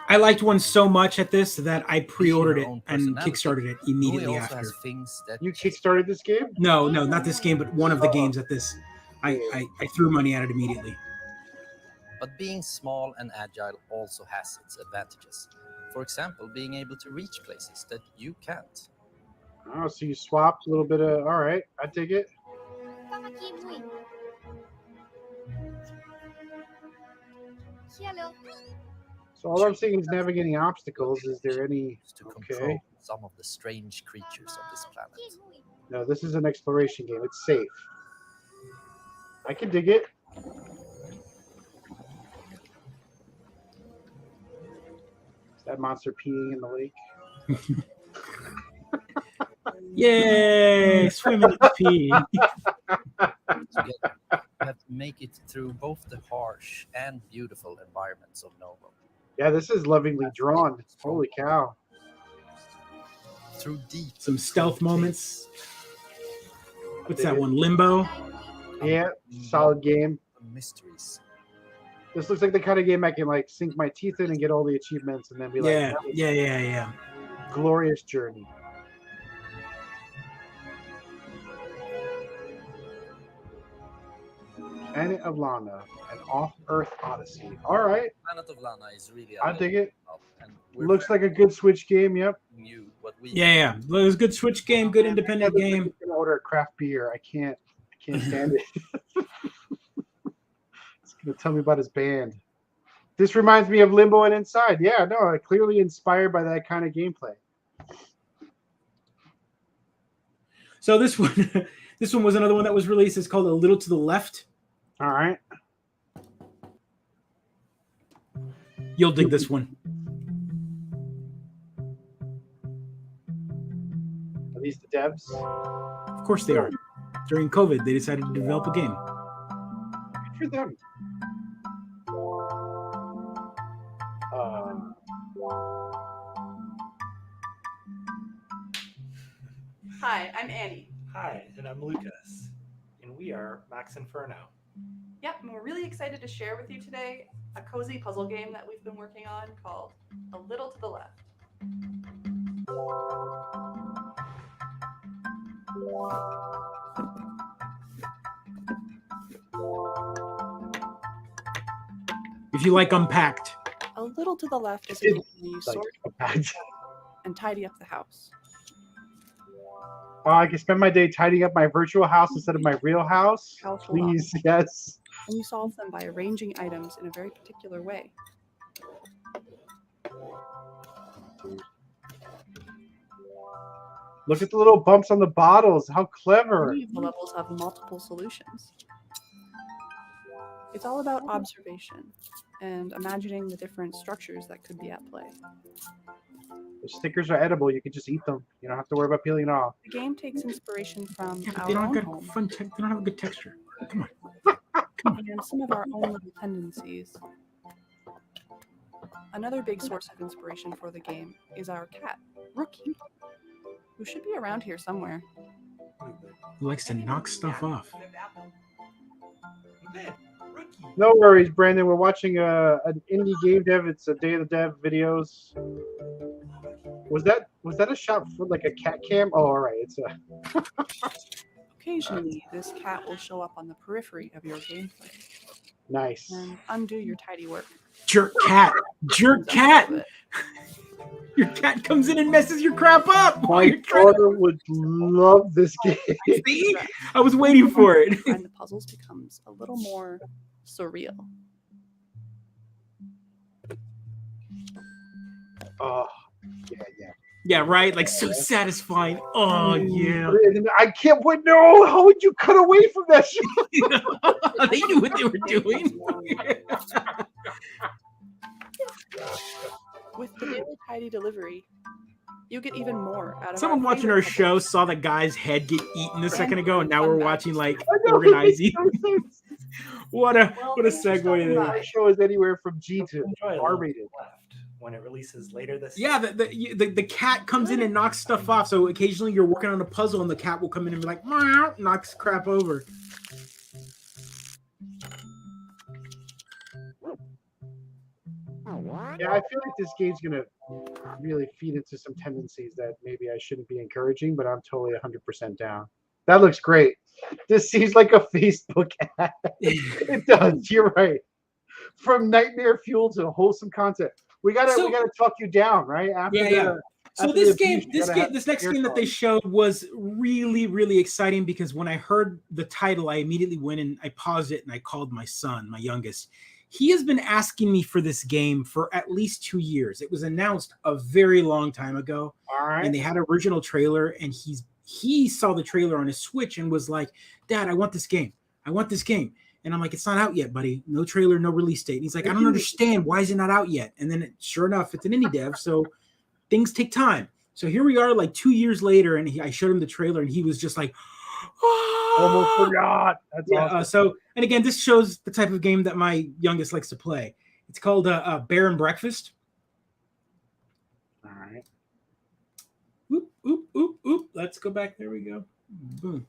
I liked one so much at this that I pre-ordered it and kickstarted it immediately after. You kickstarted this game? No, not this game, but one of the games at this. I threw money at it immediately. But being small and agile also has its advantages. For example, being able to reach places that you can't. Oh, so you swapped a little bit of. All right, I dig it. So all I'm seeing is navigating obstacles. Is there any? To control some of the strange creatures of this planet. No, this is an exploration game. It's safe. I can dig it. Is that monster peeing in the lake? Yay! Swimming in the pee. You have to make it through both the harsh and beautiful environments of Novo. Yeah, this is lovingly drawn. Holy cow. Through deep some stealth moments. What's that one? Limbo? Yeah, solid game. Mysteries. This looks like the kind of game I can like sink my teeth in and get all the achievements and then be like, yeah. Glorious journey. Planet of Lana, an off-Earth odyssey. All right. Planet of Lana is really. I dig it. Looks like a good Switch game. Yep. Yeah. It was a good Switch game, good independent game. I'm gonna order a craft beer. I can't stand it. It's gonna tell me about his band. This reminds me of Limbo and Inside. Yeah, no, clearly inspired by that kind of gameplay. So this one was another one that was released. It's called A Little to the Left. All right. You'll dig this one. Are these the devs? Of course they are. During COVID, they decided to develop a game. Good for them. Hi, I'm Annie. Hi, and I'm Lucas, and we are Max Inferno. Yep, and we're really excited to share with you today a cozy puzzle game that we've been working on called A Little to the Left. If you like Unpacked. A A little to the left is a game where you Like, sort and tidy up the house. I can spend my day tidying up my virtual house instead of my real house. Household Please, yes. And you solve them by arranging items in a very particular way. Look at the little bumps on the bottles. How clever. Many of the levels have multiple solutions. It's all about observation and imagining the different structures that could be at play. The stickers are edible. You can just eat them. You don't have to worry about peeling it off. The game takes inspiration from Yeah, but our they don't own have home they don't have a good texture. Come on. and some of our own little tendencies. Another big source of inspiration for the game is our cat, Rookie, who should be around here somewhere. Who likes to knock stuff off. No worries, Brandon. We're watching an indie game dev. It's a Day of the Dev videos. Was that a shot for like a cat cam? Oh, all right. It's a. Occasionally, this cat will show up on the periphery of your gameplay Nice. and undo your tidy work. Jerk cat. Jerk cat. Your cat comes in and messes your crap up. My daughter would love this game. See? I was waiting for it. And the puzzles becomes a little more surreal. Oh, yeah. Yeah, right? Like so satisfying. Oh, yeah. I can't wait. No, how would you cut away from that shit? They knew what they were doing. With the daily tidy delivery, you get even more out of Someone watching favorite our puzzles. show saw the guy's head get eaten a second ago, and now Fun we're maps. watching like I know, organizing. it makes no sense. What a Well, segue there. My show is anywhere from G to Enjoy a little R-rated. left when it releases later this Yeah, the cat comes in and knocks stuff off. So occasionally you're working on a puzzle and the cat will come in and be like, meow, knocks crap over. Yeah, I feel like this game's gonna really feed into some tendencies that maybe I shouldn't be encouraging, but I'm totally 100% down. That looks great. This seems like a Facebook ad. It does. You're right. From nightmare fuel to wholesome content. We gotta talk you down, right? After Yeah. So after this the game, abuse, you gotta this have next ear game that they calls. showed was really, really exciting because when I heard the title, I immediately went and I paused it and I called my son, my youngest. He has been asking me for this game for at least 2 years. It was announced a very long time ago, All right. and they had an original trailer, and he saw the trailer on his Switch and was like, "Dad, I want this game. I want this game." And I'm like, "It's not out yet, buddy. No trailer, no release date." And he's like, "I don't understand. Why is it not out yet?" And then sure enough, it's an indie dev, so things take time. So here we are, like 2 years later, and I showed him the trailer, and he was just like, Almost forgot. That's awesome. So, and again, this shows the type of game that my youngest likes to play. It's called Bear and Breakfast. All right. Oop, oop, oop, oop. Let's go back. There we go. Boom.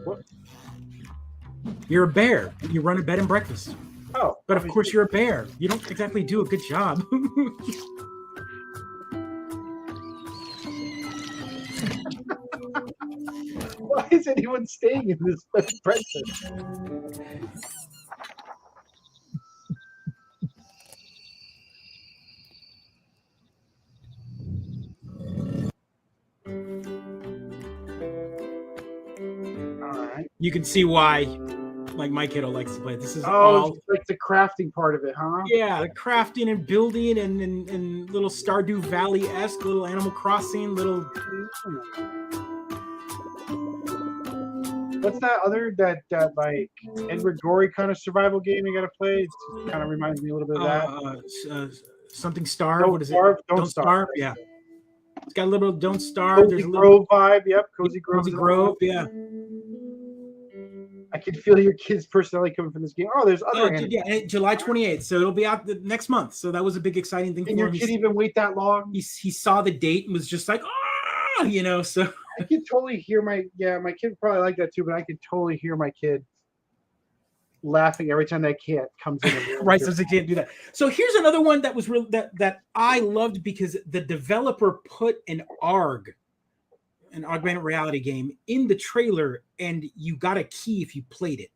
What? You're a bear. You run a bed and breakfast. Oh, But of course, you're a bear. You don't exactly do a good job. why is anyone staying in this breakfast? All right. You can see why, like my kiddo likes to play. This is Oh, all. it's like the crafting part of it, huh? Yeah, the crafting and building and little Stardew Valley-esque, little Animal Crossing, little. What's that other that like Edward Gorey kind of survival game you got to play? It kind of reminds me a little bit of that. Something Starve. Don't What is Starve, it? Don't Starve. Yeah. It's got a little Don't Starve. There's Cozy a little Grove vibe. Yep, Cozy Grove. Cozy Grove. Yeah. I can feel your kid's personality coming from this game. Oh, there's other anime. Yeah, July 28th. So it'll be out the next month. So that was a big exciting thing Can for your him. kid even wait that long? He saw the date and was just like, so. I can totally hear my kid probably like that too, but I can totally hear my kid laughing every time that cat comes in. Right, so they can't do that. So here's another one that was real that I loved because the developer put an ARG an augmented reality game in the trailer, and you got a key if you played it.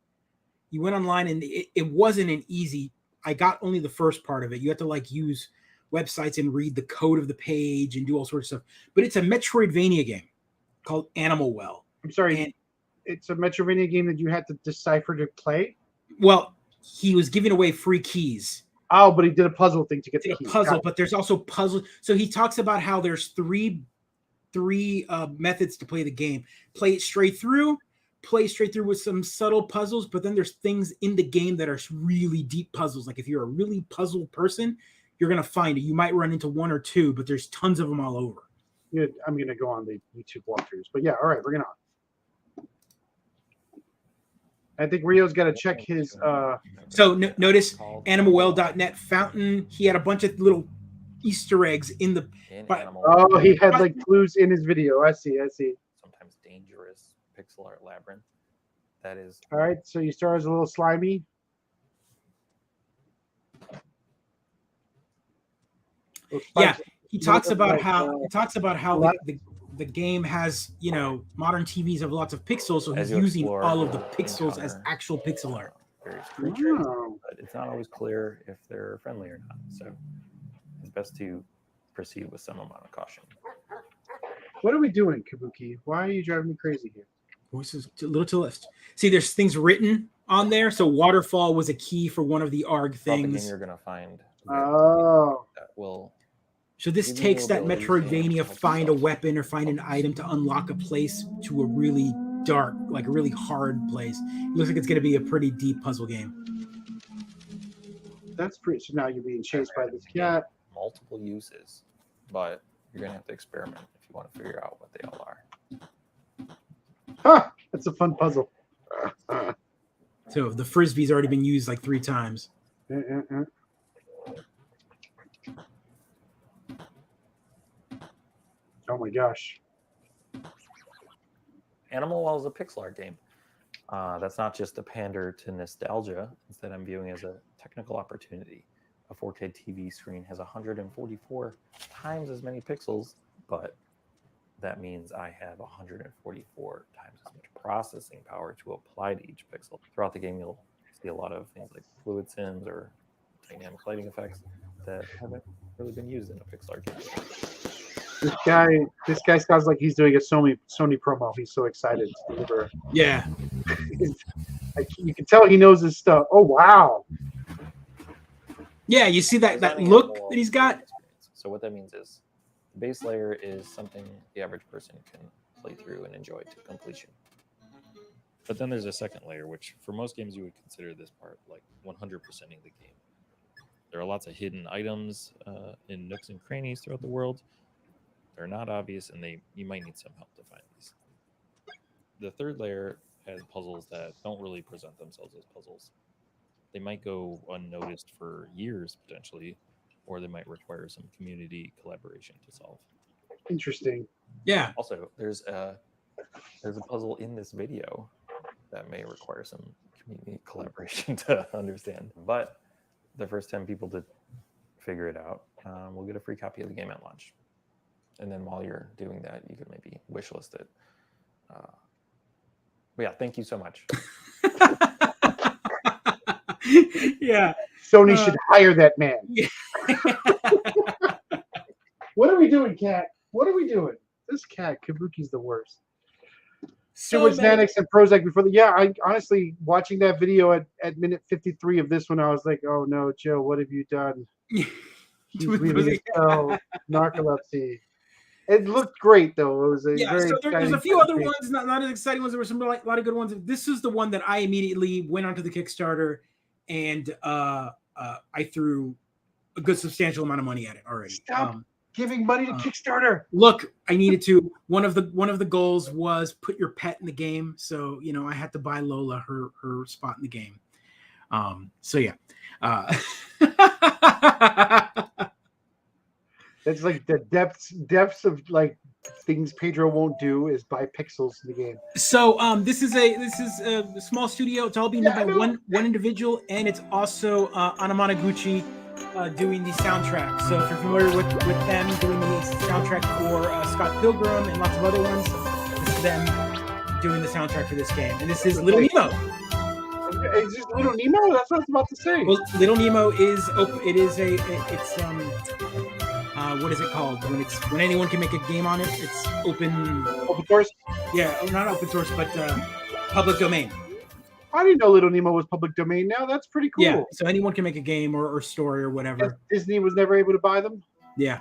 You went online, and it wasn't an easy. I got only the first part of it. You have to like use websites and read the code of the page and do all sorts of stuff. But it's a Metroidvania game called Animal Well. I'm sorry, and it's a Metroidvania game that you had to decipher to play? Well, he was giving away free keys. Oh, but he did a puzzle thing to get the keys. Puzzle, but there's also puzzle. So he talks about how there's three methods to play the game. Play it straight through with some subtle puzzles, but then there's things in the game that are really deep puzzles. Like if you're a really puzzle person, you're going to find it. You might run into one or two, but there's tons of them all over. Yeah, I'm going to go on the YouTube walkthroughs. But yeah, all right, bring it on. I think Rio's got to check his... So notice animalwell.net fountain. He had a bunch of little Easter eggs in the... Oh, he had like clues in his video. I see. Sometimes dangerous pixel art labyrinth. That is... All right, so you start as a little slimy. Yeah, he talks about how the game has, modern TVs have lots of pixels, so he's using all of the pixels as actual pixel art. Various creatures, but it's not always clear if they're friendly or not. So it's best to proceed with some amount of caution. What are we doing, Kabuki? Why are you driving me crazy here? Voices a little to the left. See, there's things written on there. So waterfall was a key for one of the ARG things. You're gonna find. Oh. That will. So this takes that Metroidvania, find a weapon or find an item to unlock a place to a really dark, like a really hard place. It looks like it's going to be a pretty deep puzzle game. That's pretty. So now you're being chased by this cat. Multiple uses, but you're going to have to experiment if you want to figure out what they all are. Huh! That's a fun puzzle. So the Frisbee's already been used like 3 times. Oh my gosh. Animal Well is a pixel art game. That's not just a pander to nostalgia. Instead, I'm viewing it as a technical opportunity. A 4K TV screen has 144 times as many pixels, but that means I have 144 times as much processing power to apply to each pixel. Throughout the game, you'll see a lot of things like fluid sims or dynamic lighting effects that haven't really been used in a pixel art game. This guy sounds like he's doing a Sony promo. He's so excited to deliver. Yeah. You can tell he knows his stuff. Oh, wow. Yeah, you see that look that he's got? So what that means is the base layer is something the average person can play through and enjoy to completion. But then there's a second layer, which for most games you would consider this part like 100%ing the game. There are lots of hidden items in nooks and crannies throughout the world. They're not obvious, and you might need some help to find these. The third layer has puzzles that don't really present themselves as puzzles. They might go unnoticed for years, potentially, or they might require some community collaboration to solve. Interesting. Yeah. Also, there's a puzzle in this video that may require some community collaboration to understand. But the first 10 people to figure it out will get a free copy of the game at launch. And then while you're doing that, you could maybe wishlist it. But yeah, thank you so much. Yeah. Sony should hire that man. Yeah. What are we doing, cat? What are we doing? This cat, Kabuki's the worst. So much Xanax and Prozac before the... Yeah, I honestly, watching that video at minute 53 of this one, I was like, oh no, Joe, what have you done? He's really narcolepsy. It looked great, though. It was a very there's a few other ones, not as exciting ones. There were some a lot of good ones. This is the one that I immediately went onto the Kickstarter, and I threw a good substantial amount of money at it already. Stop giving money to Kickstarter. Look, I needed to. One of the goals was put your pet in the game, so I had to buy Lola her spot in the game. So yeah. It's like the depths of like things Pedro won't do is buy pixels in the game. So this is a small studio. It's all being done by one individual, and it's also Anamanaguchi doing the soundtrack. So if you're familiar with them doing the soundtrack for Scott Pilgrim and lots of other ones, them doing the soundtrack for this game, and this is Little Nemo. Is this Little Nemo? That's what I was about to say. Well, Little Nemo is open. It's what is it called when anyone can make a game on it? It's open source. Yeah, not open source, but public domain. I didn't know Little Nemo was public domain. Now that's pretty cool. Yeah, so anyone can make a game or story or whatever. Disney was never able to buy them. Yeah.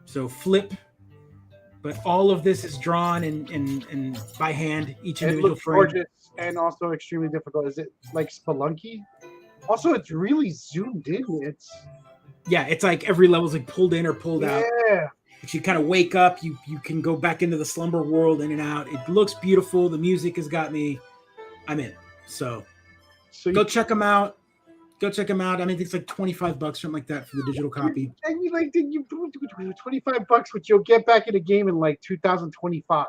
So flip, but all of this is drawn and by hand, each individual frame. Gorgeous and also extremely difficult. Is it like Spelunky? Also, it's really zoomed in. It's like every level's like pulled in or pulled out. Yeah. If you kind of wake up, you can go back into the slumber world in and out. It looks beautiful. The music has got me. I'm in. So go check them out. Go check them out. I mean, it's like $25, something like that for the digital copy. And you like, did you $25, which you'll get back in a game in like 2025.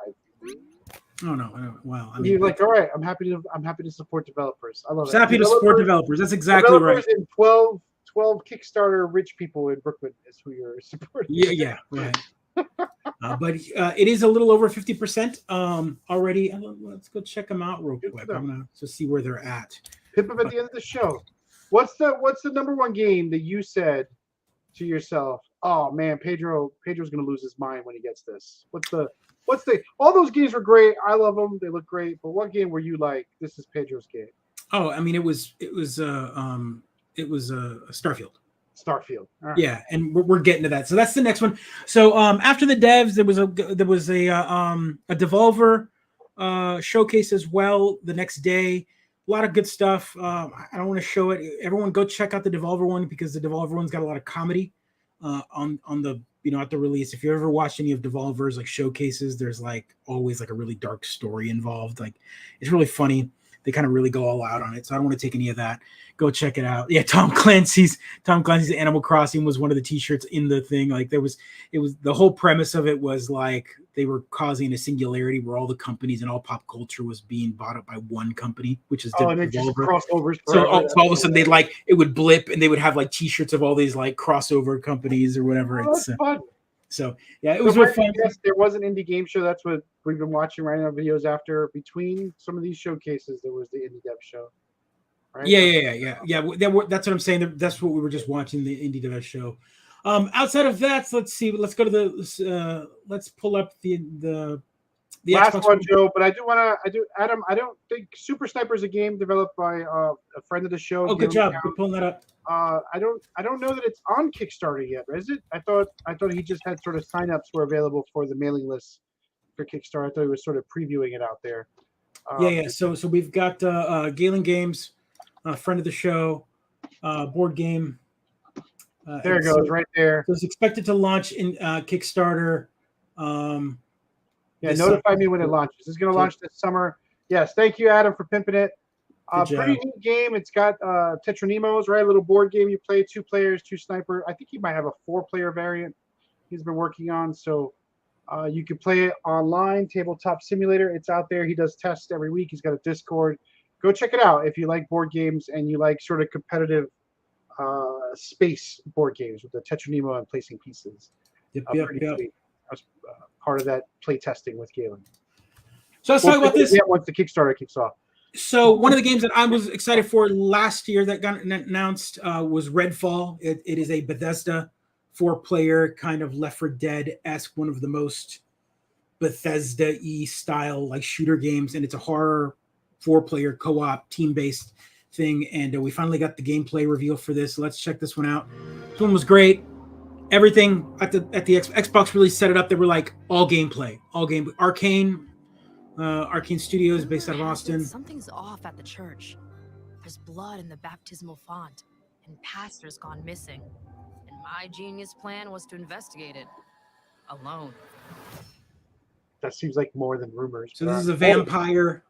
Oh no! Wow. I mean, you're like, all right. I'm happy to support developers. I love it. Happy to support developers. That's exactly right. And 12 Kickstarter rich people in Brooklyn is who you're supporting. Yeah, right. But it is a little over 50% already. Let's go check them out real quick. I'm gonna just see where they're at. Pimp them at the end of the show. What's the number one game that you said to yourself, oh man, Pedro's gonna lose his mind when he gets this? All those games were great. I love them. They look great. But what game were you like, this is Pedro's game? Oh, I mean, it was Starfield. Starfield. All right. Yeah, and we're getting to that. So that's the next one. So after the devs, there was a Devolver showcase as well the next day. A lot of good stuff. I don't want to show it. Everyone go check out the Devolver one because the Devolver one's got a lot of comedy on the at the release. If you ever watched any of Devolver's like showcases, there's like always like a really dark story involved. Like it's really funny. They kind of really go all out on it. So I don't want to take any of that. Go check it out. Yeah, Tom Clancy's Animal Crossing was one of the t-shirts in the thing. Like it was the whole premise of it was like they were causing a singularity where all the companies and all pop culture was being bought up by one company, which is and it just crossovers. So all of a sudden they'd like it would blip and they would have like t-shirts of all these like crossover companies or whatever. That's fun. So yeah, it was real fun. Yes, there was an indie game show. That's what we've been watching right now. Videos after between some of these showcases, there was the indie dev show. Right? Yeah. That's what I'm saying. That's what we were just watching, the indie dev show. Outside of that, let's see. Let's go to the. Let's pull up the last Xbox one, Joe. But Adam. I don't think Super Sniper is a game developed by a friend of the show. Oh, good job. Good pulling that up. I don't know that it's on Kickstarter yet, is it? I thought he just had sort of signups were available for the mailing list for Kickstarter. I thought he was sort of previewing it out there. Yeah. So we've got Galen Games, friend of the show, board game. There it goes, right there. So it's expected to launch in Kickstarter. Notify me when it launches. It's going to launch this summer. Yes, thank you, Adam, for pimping it. Pretty neat game. It's got Tetranemos, right? A little board game you play, 2 players, 2 sniper. I think he might have a 4-player variant he's been working on. So you can play it online, tabletop simulator. It's out there. He does tests every week. He's got a Discord. Go check it out if you like board games and you like sort of competitive space board games with the Tetranemo and placing pieces. Yep. I was part of that play testing with Galen. So let's talk about this. Once the Kickstarter kicks off. So one of the games that I was excited for last year that got announced was Redfall. It is a Bethesda 4-player kind of Left 4 Dead-esque, one of the most Bethesda-y style like shooter games, and it's a horror 4-player co-op team-based thing. And we finally got the gameplay reveal for this. So let's check this one out. This one was great. Everything at the Xbox really set it up. They were like all gameplay. Arcane Studios based out of Austin. Something's off at the church. There's blood in the baptismal font, and pastor's gone missing. And my genius plan was to investigate it alone. That seems like more than rumors. So this is a vampire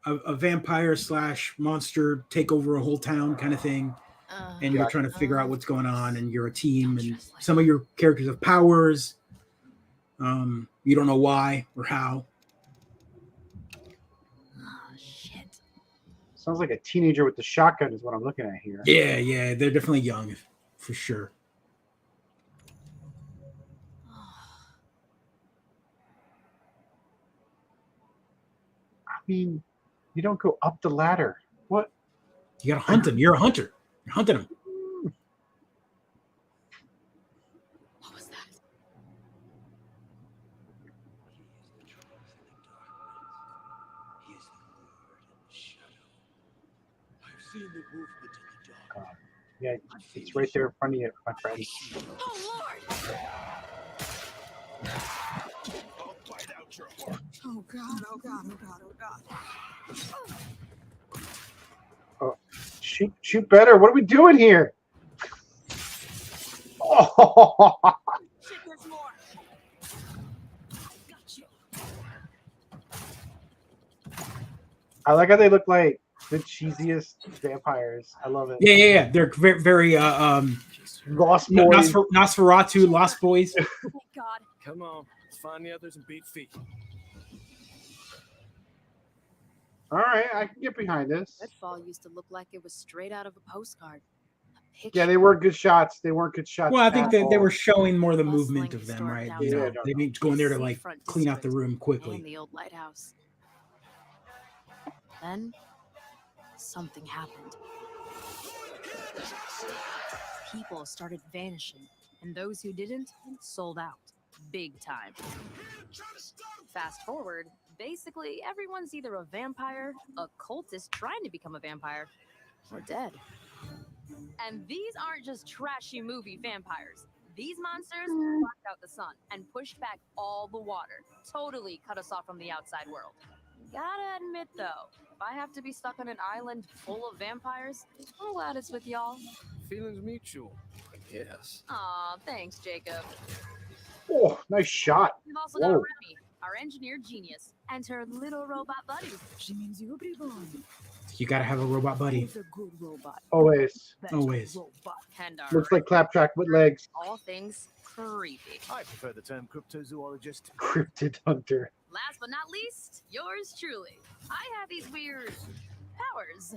/ monster take over a whole town kind of thing. And you're trying to figure out what's going on, and you're a team, and some of your characters have powers. You don't know why or how. Sounds like a teenager with the shotgun is what I'm looking at here. Yeah, they're definitely young, for sure. mean, you don't go up the ladder. What? You gotta hunt him. You're a hunter. You're hunting him. What was that? I've seen the movement in the dark. Yeah, it's right there in front of you, my friend. Oh Lord! I'll bite out your heart. Oh God, oh God, oh God, oh God. Oh, shoot better. What are we doing here? Oh, Shit, there's more. Got you. I like how they look like the cheesiest vampires. I love it. Yeah. They're very Lost Boys. Nosferatu, Lost Boys. Thank God. Come on, let's find the others and beat feet. All right, I can get behind this. Redfall used to look like it was straight out of a postcard. A picture. Yeah, they weren't good shots. They weren't good shots. Well, I think at they all. were showing more the movement of them, right? You know, Yeah, they didn't go in there to like clean out the room And quickly. the old lighthouse. Then something happened. People started vanishing, and those who didn't sold out. Big time. Fast forward, basically everyone's either a vampire, a cultist trying to become a vampire, or dead. And these aren't just trashy movie vampires. These monsters blocked out the sun and pushed back all the water. Totally cut us off from the outside world. Gotta admit though, if I have to be stuck on an island full of vampires, I'm glad it's with y'all. Feelings mutual, I guess. Aw, thanks, Jacob. Oh, nice shot. We've also got Whoa. Remy, our engineer genius, and her little robot buddy. She means you You gotta have a robot buddy. a good robot. Always. Always. And our Looks like Claptrap with legs. all things creepy. I prefer the term cryptozoologist. Cryptid hunter. Last but not least, yours truly. I have these weird powers.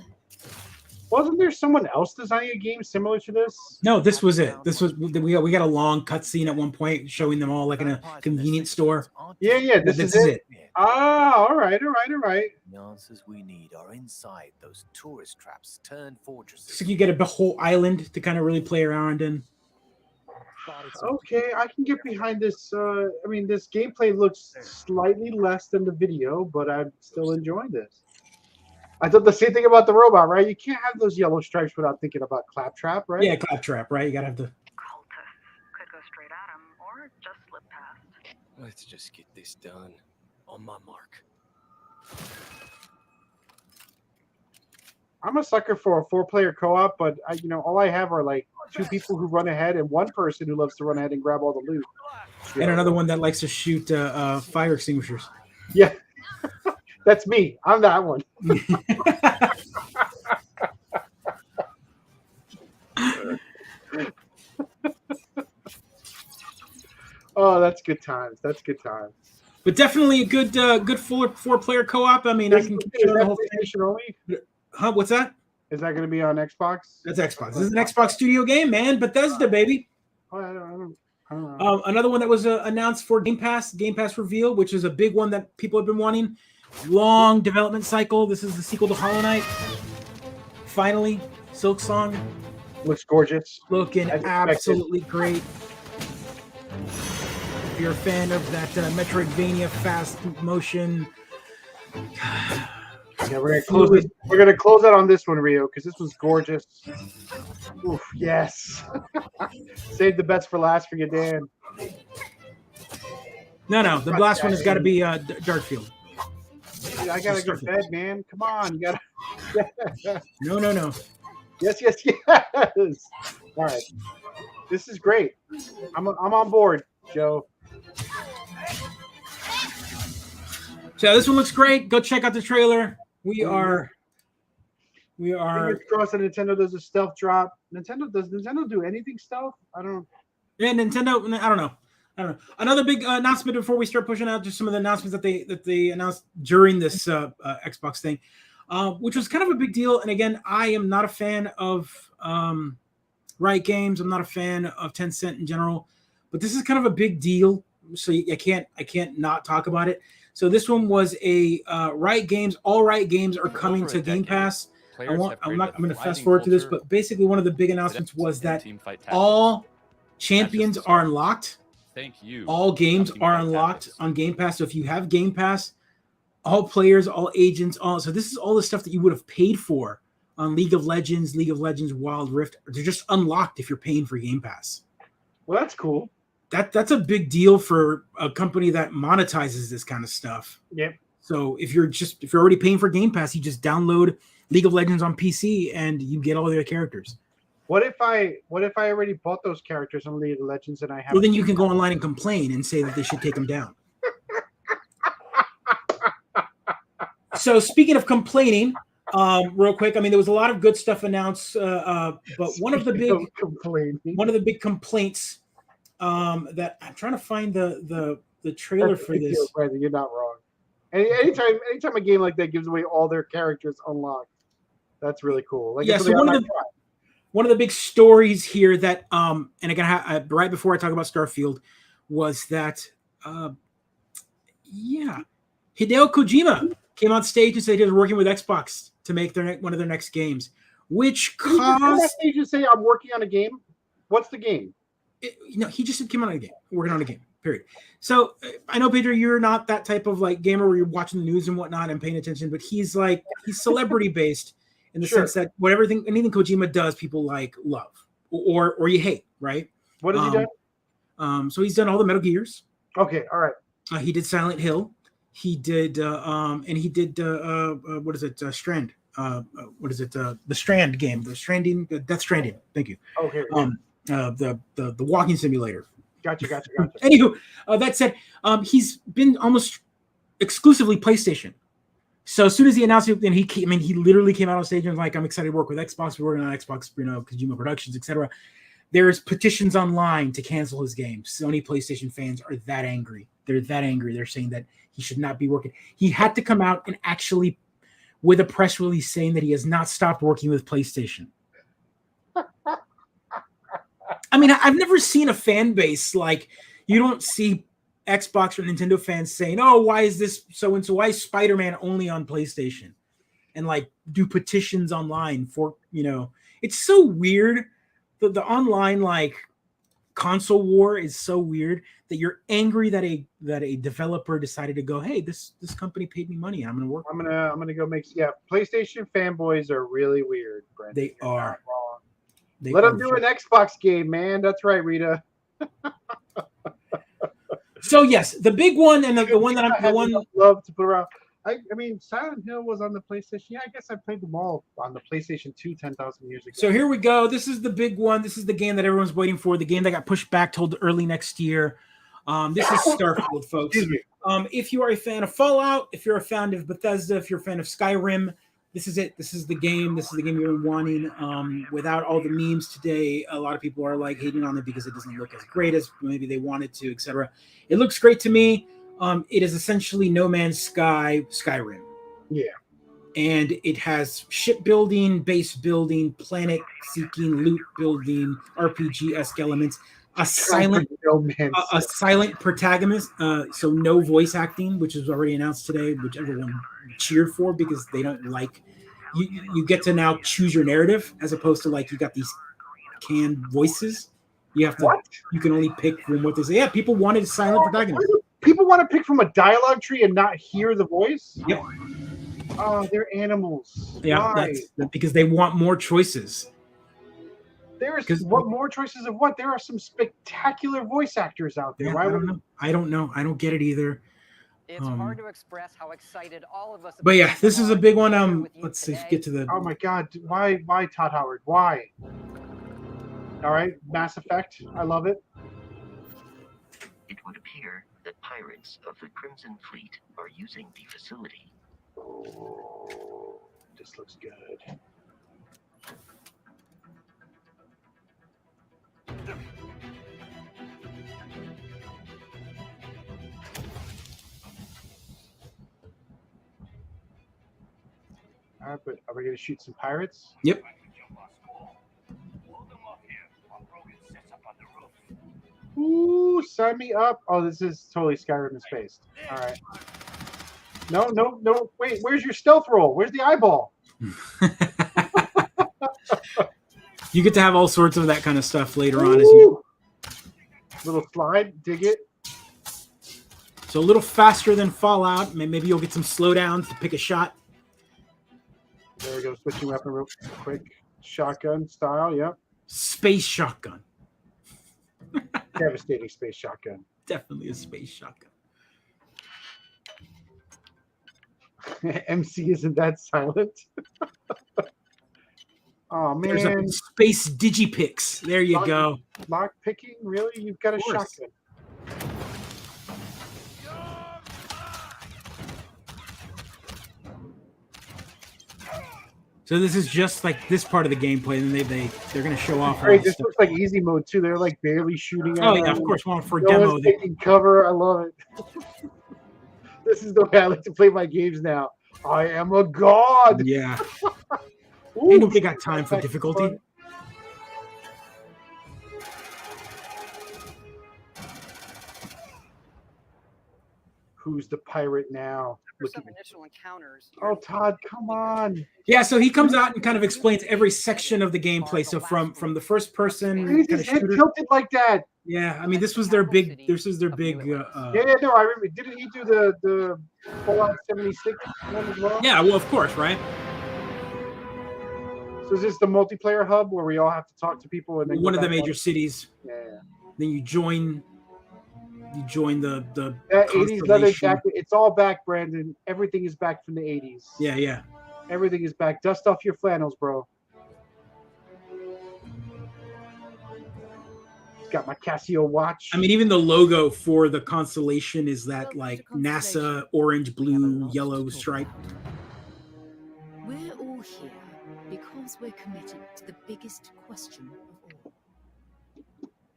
Wasn't there someone else designing a game similar to this? No, this was it. This was we got a long cutscene at one point showing them all like in a convenience store. Yeah. This is it. Ah, all right. The answers we need are inside those tourist traps turned fortresses. So you get a whole island to kind of really play around in. Okay, I can get behind this. I mean, this gameplay looks slightly less than the video, but I'm still enjoying this. I thought the same thing about the robot, right? You can't have those yellow stripes without thinking about Claptrap, right? Yeah, Claptrap, right? You gotta have the. Could go straight at him or just slip past. Let's just get this done. On my mark. I'm a sucker for a 4-player co-op, but all I have are like 2 people who run ahead and 1 person who loves to run ahead and grab all the loot. And another one that likes to shoot fire extinguishers. Yeah, that's me. I'm that one. Oh, that's good times. That's good times. But definitely a good 4-player co-op. I mean, I can Is that PlayStation only? Huh? What's that? Is that going to be on Xbox? That's Xbox. This is an Xbox studio game, man. Bethesda, baby. Oh, I don't know. Another one that was announced for Game Pass reveal, which is a big one that people have been wanting. Long development cycle. This is the sequel to Hollow Knight. Finally, Silk Song. Looks gorgeous. Looking absolutely great. If you're a fan of that Metroidvania fast motion. Yeah, we're gonna close out on this one, Rio, because this was gorgeous. Oof, yes. Save the best for last for you, Dan. No. The last one has got to be Darkfield. Dude, I gotta go to bed, man. Come on, you gotta. No. Yes. All right, this is great. I'm on board, Joe. So this one looks great. Go check out the trailer. We are. Fingers crossed that Nintendo does a stealth drop. Does Nintendo do anything stealth? I don't. Yeah, Nintendo. I don't know. Another big announcement before we start pushing out just some of the announcements that they announced during this Xbox thing, which was kind of a big deal. And again, I am not a fan of Riot Games. I'm not a fan of Tencent in general, but this is kind of a big deal so I can't not talk about it. So this one was a Riot Games. All Riot Games are coming to Game Pass. I'm going to fast forward to this, but basically one of the big announcements was that all champions are unlocked. Thank you. All games are unlocked on Game Pass. So if you have Game Pass, all players, all agents, so this is all the stuff that you would have paid for on League of Legends, Wild Rift. They're just unlocked if you're paying for Game Pass. Well, that's cool. That's a big deal for a company that monetizes this kind of stuff. Yep. So if you're already paying for Game Pass, you just download League of Legends on PC and you get all their characters. What if I already bought those characters on League of Legends and I have? Well, then you can go online and complain and say that they should take them down. So speaking of complaining, real quick, I mean, there was a lot of good stuff announced, but one of the big complaints that I'm trying to find the trailer for this. Brandon, you're not wrong. Anytime a game like that gives away all their characters unlocked, that's really cool. Like, yeah, so one of the big stories here that and again, right before I talk about Starfield, was that Hideo Kojima came on stage and said he was working with Xbox to make one of their next games, which caused. Did you just say I'm working on a game? What's the game? He just came on a game, working on a game. Period. So I know, Pedro, you're not that type of like gamer where you're watching the news and whatnot and paying attention, but he's celebrity based in the sense that anything Kojima does, people love or you hate, right? What has he done? So he's done all the Metal Gears. Okay, all right. He did Silent Hill. He did, and he did what is it? Strand. What is it? The Strand game. Death Stranding. Thank you. Okay. The walking simulator. Gotcha. Anywho, that said, he's been almost exclusively PlayStation. So as soon as he announced it, then he literally came out on stage and was like, "I'm excited to work with Xbox. We're working on Xbox, Kojima Productions, etc." There's petitions online to cancel his game. Sony PlayStation fans are that angry. They're that angry. They're saying that he should not be working. He had to come out and actually, with a press release, saying that he has not stopped working with PlayStation. I mean, I've never seen a fan base like you don't see Xbox or Nintendo fans saying, "Oh, why is this so and so? Why is Spider-Man only on PlayStation?" And do petitions online for It's so weird. The online console war is so weird that you're angry that a developer decided to go, "Hey, this company paid me money and I'm gonna work. I'm gonna go make PlayStation fanboys are really weird, Brent. They are. Let them do an Xbox game, man. That's right, Rita. So yes, the big one and the one that I love to put around. I mean, Silent Hill was on the PlayStation. Yeah, I guess I played them all on the PlayStation 2 10,000 years ago. So here we go. This is the big one. This is the game that everyone's waiting for. The game that got pushed back till early next year. This is Starfield, folks. If you are a fan of Fallout, if you're a fan of Bethesda, if you're a fan of Skyrim, this is it. This is the game. This is the game you've been wanting. Without all the memes today, a lot of people are hating on it because it doesn't look as great as maybe they wanted to, etc. It looks great to me. It is essentially No Man's Sky Skyrim. Yeah. And it has shipbuilding, base building, planet seeking, loot building, RPG-esque elements. A silent protagonist, so no voice acting, which is already announced today, which everyone cheered for because they don't like. You get to now choose your narrative as opposed to you got these canned voices. You have to. What? You can only pick from what they say. Yeah, people wanted a silent protagonist. People want to pick from a dialogue tree and not hear the voice. Yep. Oh, they're animals. Yeah, that's because they want more choices. What more choices of what? There are some spectacular voice actors out there. Yeah, I don't know. I don't get it either. It's hard to express how excited all of us. But yeah, this is a big one. Let's see, get to the. Oh my God! Why Todd Howard? Why? All right, Mass Effect. I love it. It would appear that pirates of the Crimson Fleet are using the facility. Oh, this looks good. All right, but are we going to shoot some pirates? Yep. Ooh, sign me up. Oh, this is totally Skyrim in space. All right. No. Wait, where's your stealth roll? Where's the eyeball? You get to have all sorts of that kind of stuff later on. As you little slide, dig it. So a little faster than Fallout. Maybe you'll get some slowdowns to pick a shot. There we go. Switching weapon real quick. Shotgun style. Yep. Space shotgun. Devastating space shotgun. Definitely a space shotgun. MC isn't that silent. Oh man. There's a space digipix. There you go. Lock picking? Really? You've got a shotgun. So this is just like this part of the gameplay, and they're going to show off. Great. This looks like easy mode too. They're like barely shooting. Oh yeah, of course. One for no demo. one's taking cover. I love it. This is the way I like to play my games now. I am a god. Yeah. Ooh, Ain't nobody got time for difficulty. Who's the pirate now? Some initial encounters. Oh, Todd, come on. Yeah, so he comes out and kind of explains every section of the gameplay. So from the first person Why is kind his of head shooter. tilted like that? Yeah, I mean this was their big. This is their big. Yeah, no, I remember. Didn't he do the Fallout 76 one as well? Yeah, well, of course, right? So is this the multiplayer hub where we all have to talk to people and then One go of the back major on? cities. Yeah. Then you join the That 80s leather constellation. jacket. It's all back, Brandon. Everything is back from the 80s. Yeah. Everything is back. Dust off your flannels, bro. Got my Casio watch. I mean, even the logo for the constellation is that like NASA orange, blue, yellow stripe. We're all here because we're committed to the biggest question of all.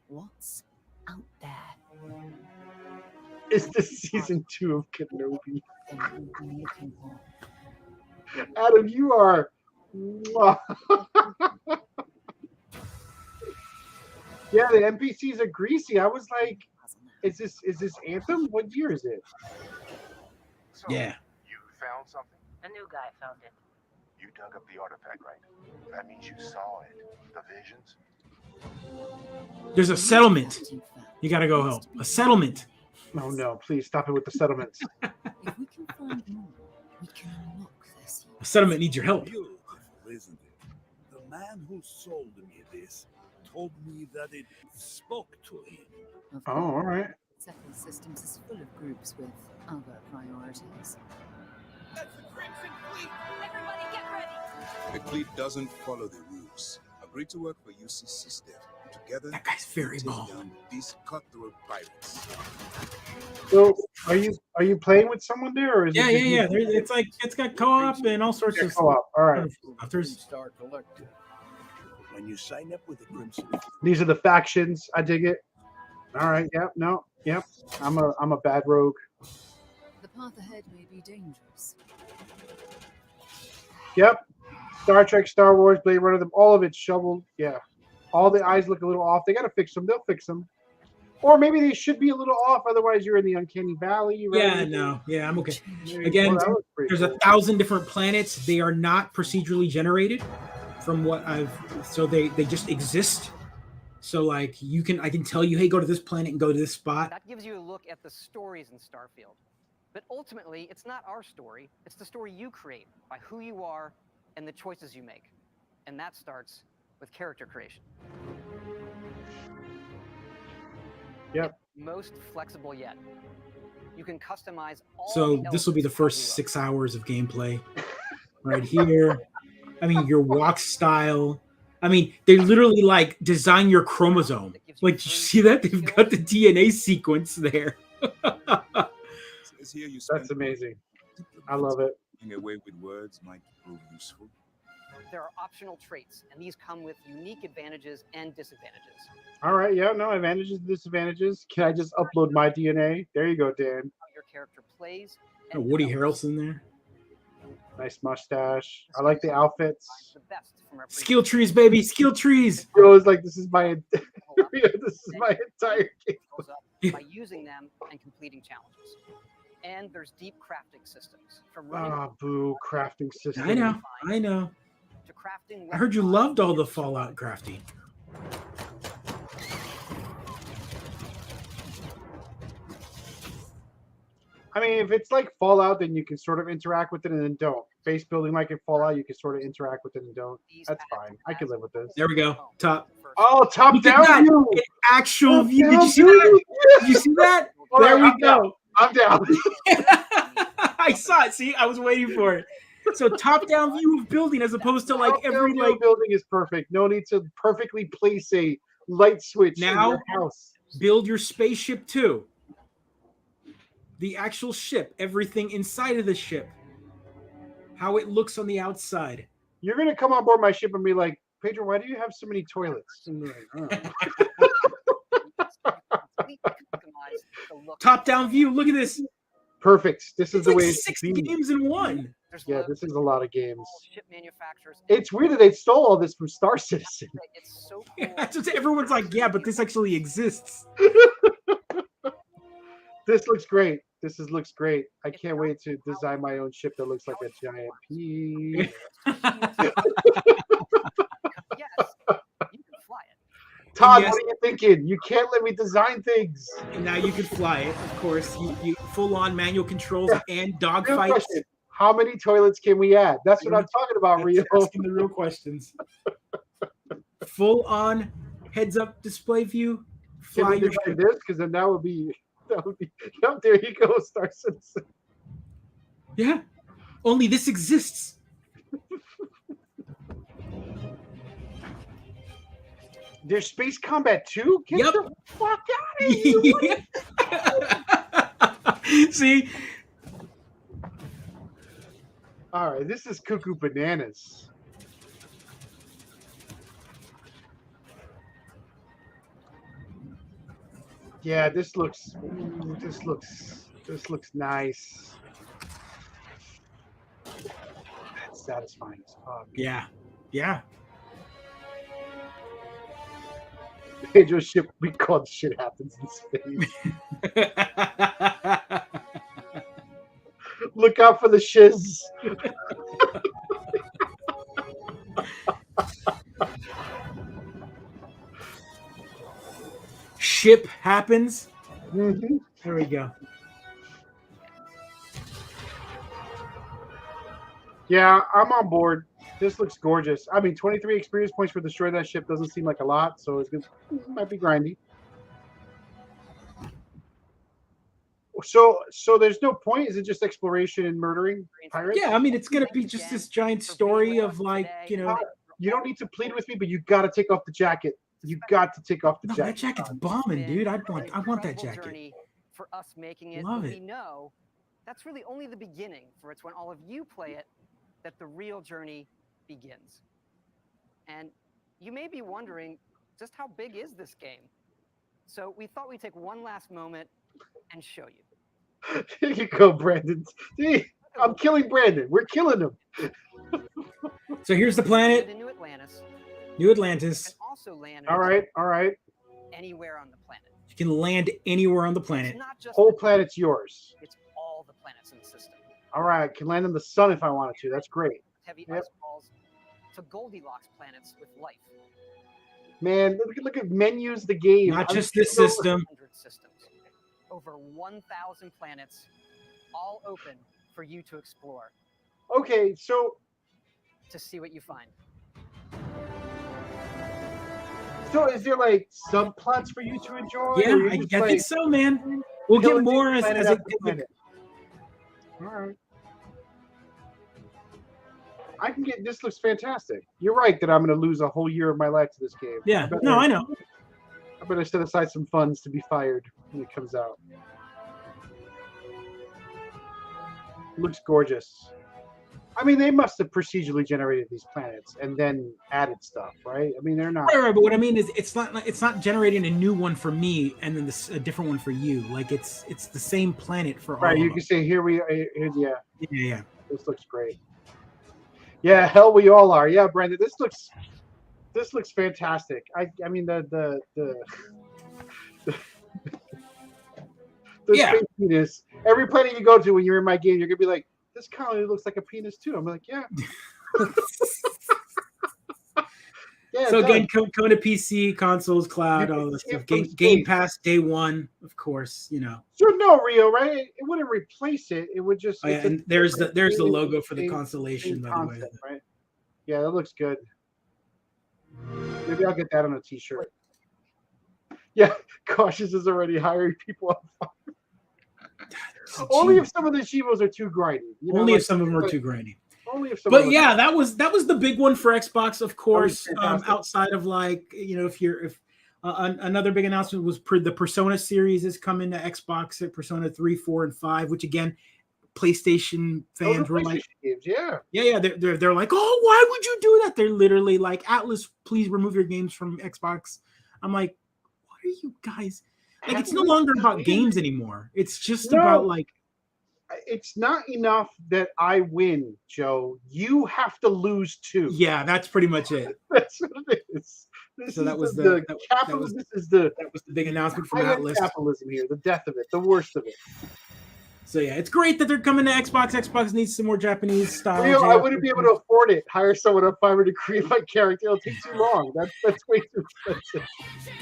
What's out there? Is this season 2 of Kenobi? Adam, you are. Yeah, the NPCs are greasy. I was like, is this Anthem? What year is it? Yeah. You found something? A new guy found it. You dug up the artifact, right? That means you saw it. The visions? There's a settlement. You got to go help. A settlement. Oh no! Please stop it with the settlements. If we can find more, we can unlock this. A settlement needs your help. Beautiful, isn't it? The man who sold me this told me that it spoke to him. Oh, all right. Second Systems is full of groups with other priorities. That's the Crimson Fleet! Everybody get ready! The fleet doesn't follow the rules. Agree to work for UC System. Together, that guy's very take bald. down these cutthroat pirates. So, are you playing with someone there, or is Yeah. it just you? It's like it's got co-op and all sorts of co-op. All right. There's Star Collector. When you sign up with the Crimson These are the factions. I dig it. All right. Yep. No. Yep. I'm a bad rogue. The path ahead may be dangerous. Yep. Star Trek, Star Wars, Blade Runner, them all of it's shoveled. Yeah. All the eyes look a little off. They got to fix them. They'll fix them. Or maybe they should be a little off. Otherwise, you're in the uncanny valley. Right? Yeah, no. Yeah, I'm okay. Again, Well, that was pretty there's cool. 1,000 different planets. They are not procedurally generated from what so they just exist. So like I can tell you, hey, go to this planet and go to this spot. That gives you a look at the stories in Starfield. But ultimately, it's not our story. It's the story you create by who you are and the choices you make. And that starts with character creation. Yep. Most flexible yet. You can customize all So the this will be the elements first 6 hours of gameplay right here. I mean, your walk style. I mean, they literally like design your chromosome. Like, you see that? They've got the DNA sequence there. That's amazing. I love it. Getting away with words might prove useful. There are optional traits, and these come with unique advantages and disadvantages. All right. Yeah. No advantages, disadvantages. Can I just upload my DNA? There you go, Dan. How your character plays. Oh, Woody Harrelson there. Nice mustache. I like the outfits. The best from our Skill trees, baby. Skill trees. Bro is like, this is my This is my entire game. By using them and completing challenges. And there's deep crafting systems. From running Boo, crafting system. I know. To crafting. I heard you loved all the Fallout crafting. I mean, if it's like Fallout, then you can sort of interact with it and then don't. Base building like in Fallout, you can sort of interact with it and don't. That's fine. I can live with this. There we go. Top. Oh, top down view. An actual view. Did you see that? Did you see that? There we go. I'm down. I saw it. See, I was waiting for it. So top-down view of building as opposed to like every like building is perfect. No need to perfectly place a light switch in now your house. Build your spaceship too. The actual ship, everything inside of the ship, how it looks on the outside. You're gonna come on board my ship and be like, Pedro, why do you have so many toilets? Top-down view. Look at this. Perfect. This is the way it's 6 games in one. Yeah, this is a lot of games. Ship manufacturers. It's weird that they stole all this from Star Citizen. It's so cool. Yeah, that's what everyone's like, yeah, but this actually exists. This looks great. Looks great. I can't wait to design my own ship that looks like a giant pea. Todd, what are you thinking? You can't let me design things. And now you can fly it, of course. You full-on manual controls and dogfights. How many toilets can we add? That's what I'm talking about, Rio. Asking the real questions. Full-on heads-up display view. Fly your ship. This, because then that would be. Yep, there you go, Star Citizen. Yeah. Only this exists. There's space combat too? Get Yep. the fuck out of here. See? All right, this is cuckoo bananas. Yeah, this looks nice. That's satisfying as fuck. Yeah. Yeah. Pedro's ship, we called Shit Happens in Space. Look out for the shiz. Ship happens. Mm-hmm. There we go. Yeah, I'm on board. This looks gorgeous. I mean, 23 experience points for destroying that ship doesn't seem like a lot, so it might be grindy. So there's no point. Is it just exploration and murdering pirates? Yeah, I mean, it's gonna be just this giant story of like, you know. You don't need to plead with me, but you got to take off the jacket. You got to take off the jacket. That jacket's bombing, dude. I want that jacket. For us making it, Love but it. we know that's really only the beginning. For it's when all of you play it that the real journey begins. And you may be wondering, just how big is this game? So we thought we'd take one last moment and show you. Here you go, Brandon. See, I'm killing Brandon. We're killing him. So here's the planet. The New Atlantis. New Atlantis. Also land All right. anywhere on the planet. You can land anywhere on the planet. It's not just Whole planet's yours. It's all the planets in the system. All right, I can land in the sun if I wanted to. That's great. Heavy Yep. ice balls to Goldilocks planets with life. Man, look at menus the game. Not just this system. 100 systems. Over 1,000 planets, all open for you to explore. Okay, so to see what you find. is there like subplots for you to enjoy? Yeah, or you're I just, think like, so, man. We'll get killing more as planet it. after planet? All right. I can get this. Looks fantastic. You're right that I'm going to lose a whole year of my life to this game. Yeah, no, I know. I better set aside some funds to be fired when it comes out. Looks gorgeous. I mean, they must have procedurally generated these planets and then added stuff, right? I mean, they're not. Right, but what I mean is, it's not generating a new one for me and then a different one for you. Like it's the same planet for all. Right, of you them. can say yeah. Yeah. This looks great. Yeah, hell, we all are. Yeah, Brandon, this looks This looks fantastic. I mean the Yeah. space penis. Every planet you go to when you're in my game, you're gonna be like, this colony looks like a penis too. I'm like, yeah. Yeah, So it again, does. coming to PC, consoles, cloud, all this stuff. Game Pass day one, of course. You know. So no, Rio, right? It wouldn't replace it. It would just. Oh, yeah, and there's the logo for the constellation, by the way. Right? Yeah, that looks good. Maybe I'll get that on a T-shirt. Yeah, Cautious is already hiring people on fire. Only if some of the Chivos are too grindy. Only if some of them are too grindy. Only if some. But yeah, that was the big one for Xbox, of course. Outside of if another big announcement was the Persona series is coming to Xbox at Persona 3, 4, and 5, which again, PlayStation fans were like, games, yeah. They're like, oh, why would you do that? They're literally like, Atlas, please remove your games from Xbox. I'm like, what are you guys? Like, it's no longer about games anymore. It's just about like. It's not enough that I win, Joe. You have to lose too. Yeah, that's pretty much it. That's what it is. That was the big announcement from Atlas. Capitalism here, the death of it, the worst of it. So yeah, it's great that they're coming to Xbox. Xbox needs some more Japanese style. I wouldn't be able to afford it. Hire someone on Fiverr to create my character. It'll take too long. That's way too expensive.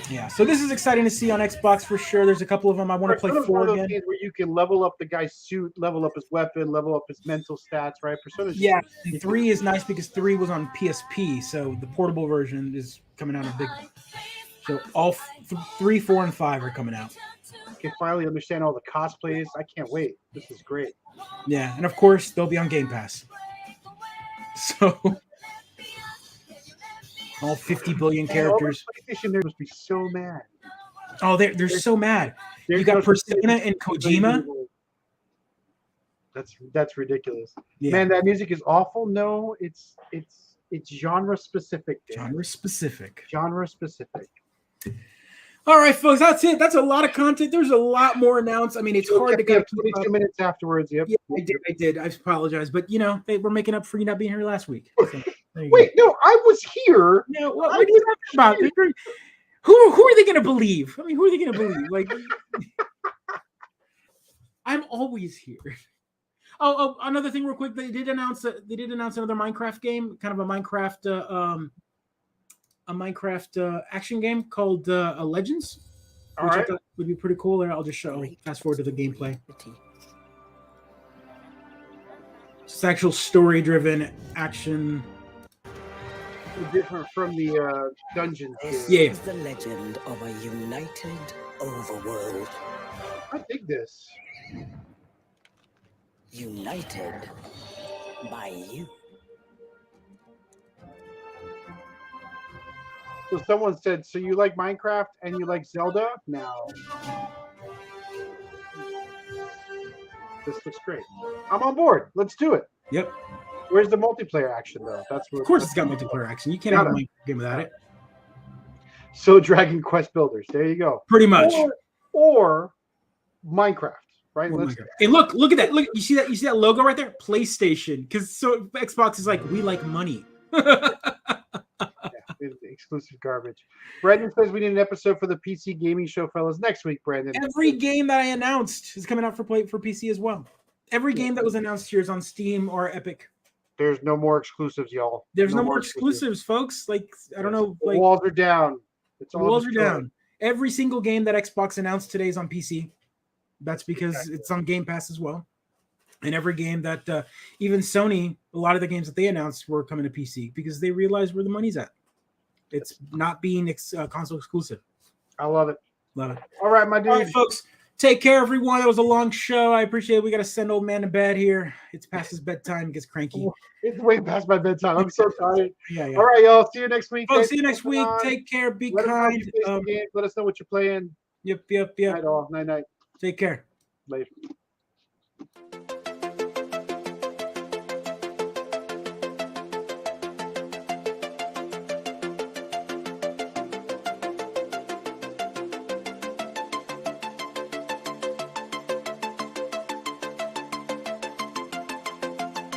Yeah, so this is exciting to see on Xbox for sure. There's a couple of them. I want to play 4 again. Games where you can level up the guy's suit, level up his weapon, level up his mental stats, right? Persona. Yeah, and 3 is nice because 3 was on PSP, so the portable version is coming out a big. So all 3, 4, and 5 are coming out. I can finally understand all the cosplays. I can't wait. This is great. Yeah, and of course they'll be on Game Pass. So all 50 billion characters. PlayStation, they must be so mad. Oh, they're so mad. You got Persona and Kojima. That's ridiculous. Yeah. Man, that music is awful. No, it's genre specific. Genre specific. All right, folks, that's it. That's a lot of content. There's a lot more announced. I mean, it's hard to get 22 minutes afterwards. Yep. Yeah, I did. I apologize, but we're making up for you not being here last week. So, wait, no, I was here. No, what are you talking about? Who are they going to believe? I mean, who are they going to believe? Like, I'm always here. Oh, another thing, real quick. They did announce another Minecraft game, kind of a Minecraft action game called Legends, which I thought would be pretty cool. There, I'll just fast forward to the gameplay. It's actual story-driven action. Different from the dungeons. This is the legend of a united overworld. I dig this. United by you. So someone said, so you like Minecraft and you like Zelda? Now. This looks great. I'm on board. Let's do it. Yep. Where's the multiplayer action, though? That's what. Of course, it's got multiplayer action. You can't have a Minecraft game without it. So Dragon Quest Builders. There you go. Pretty much. Or Minecraft, right? Hey, look at that. Look, you see that? You see that logo right there? PlayStation. Because so Xbox is like, we like money. Exclusive garbage. Brandon says we need an episode for the PC gaming show, fellas. Next week, Brandon. Every game that I announced is coming out for PC as well. Every game that was announced here is on Steam or Epic. There's no more exclusives, y'all. There's no more exclusives, folks. Like, I don't know. The like, walls are down. The walls are down. Every single game that Xbox announced today is on PC. That's because it's on Game Pass as well. And every game that even Sony, a lot of the games that they announced were coming to PC because they realized where the money's at. It's not being console exclusive. I love it. Love it. All right, my dude. All right, folks. Take care, everyone. That was a long show. I appreciate it. We got to send old man to bed here. It's past his bedtime. He gets cranky. It's way past my bedtime. I'm so tired. Yeah. All right, y'all. See you next week. Folks, see you next week. Take care. Be kind. Let us know what you're playing. Yep. Night all. Night. Take care. Later.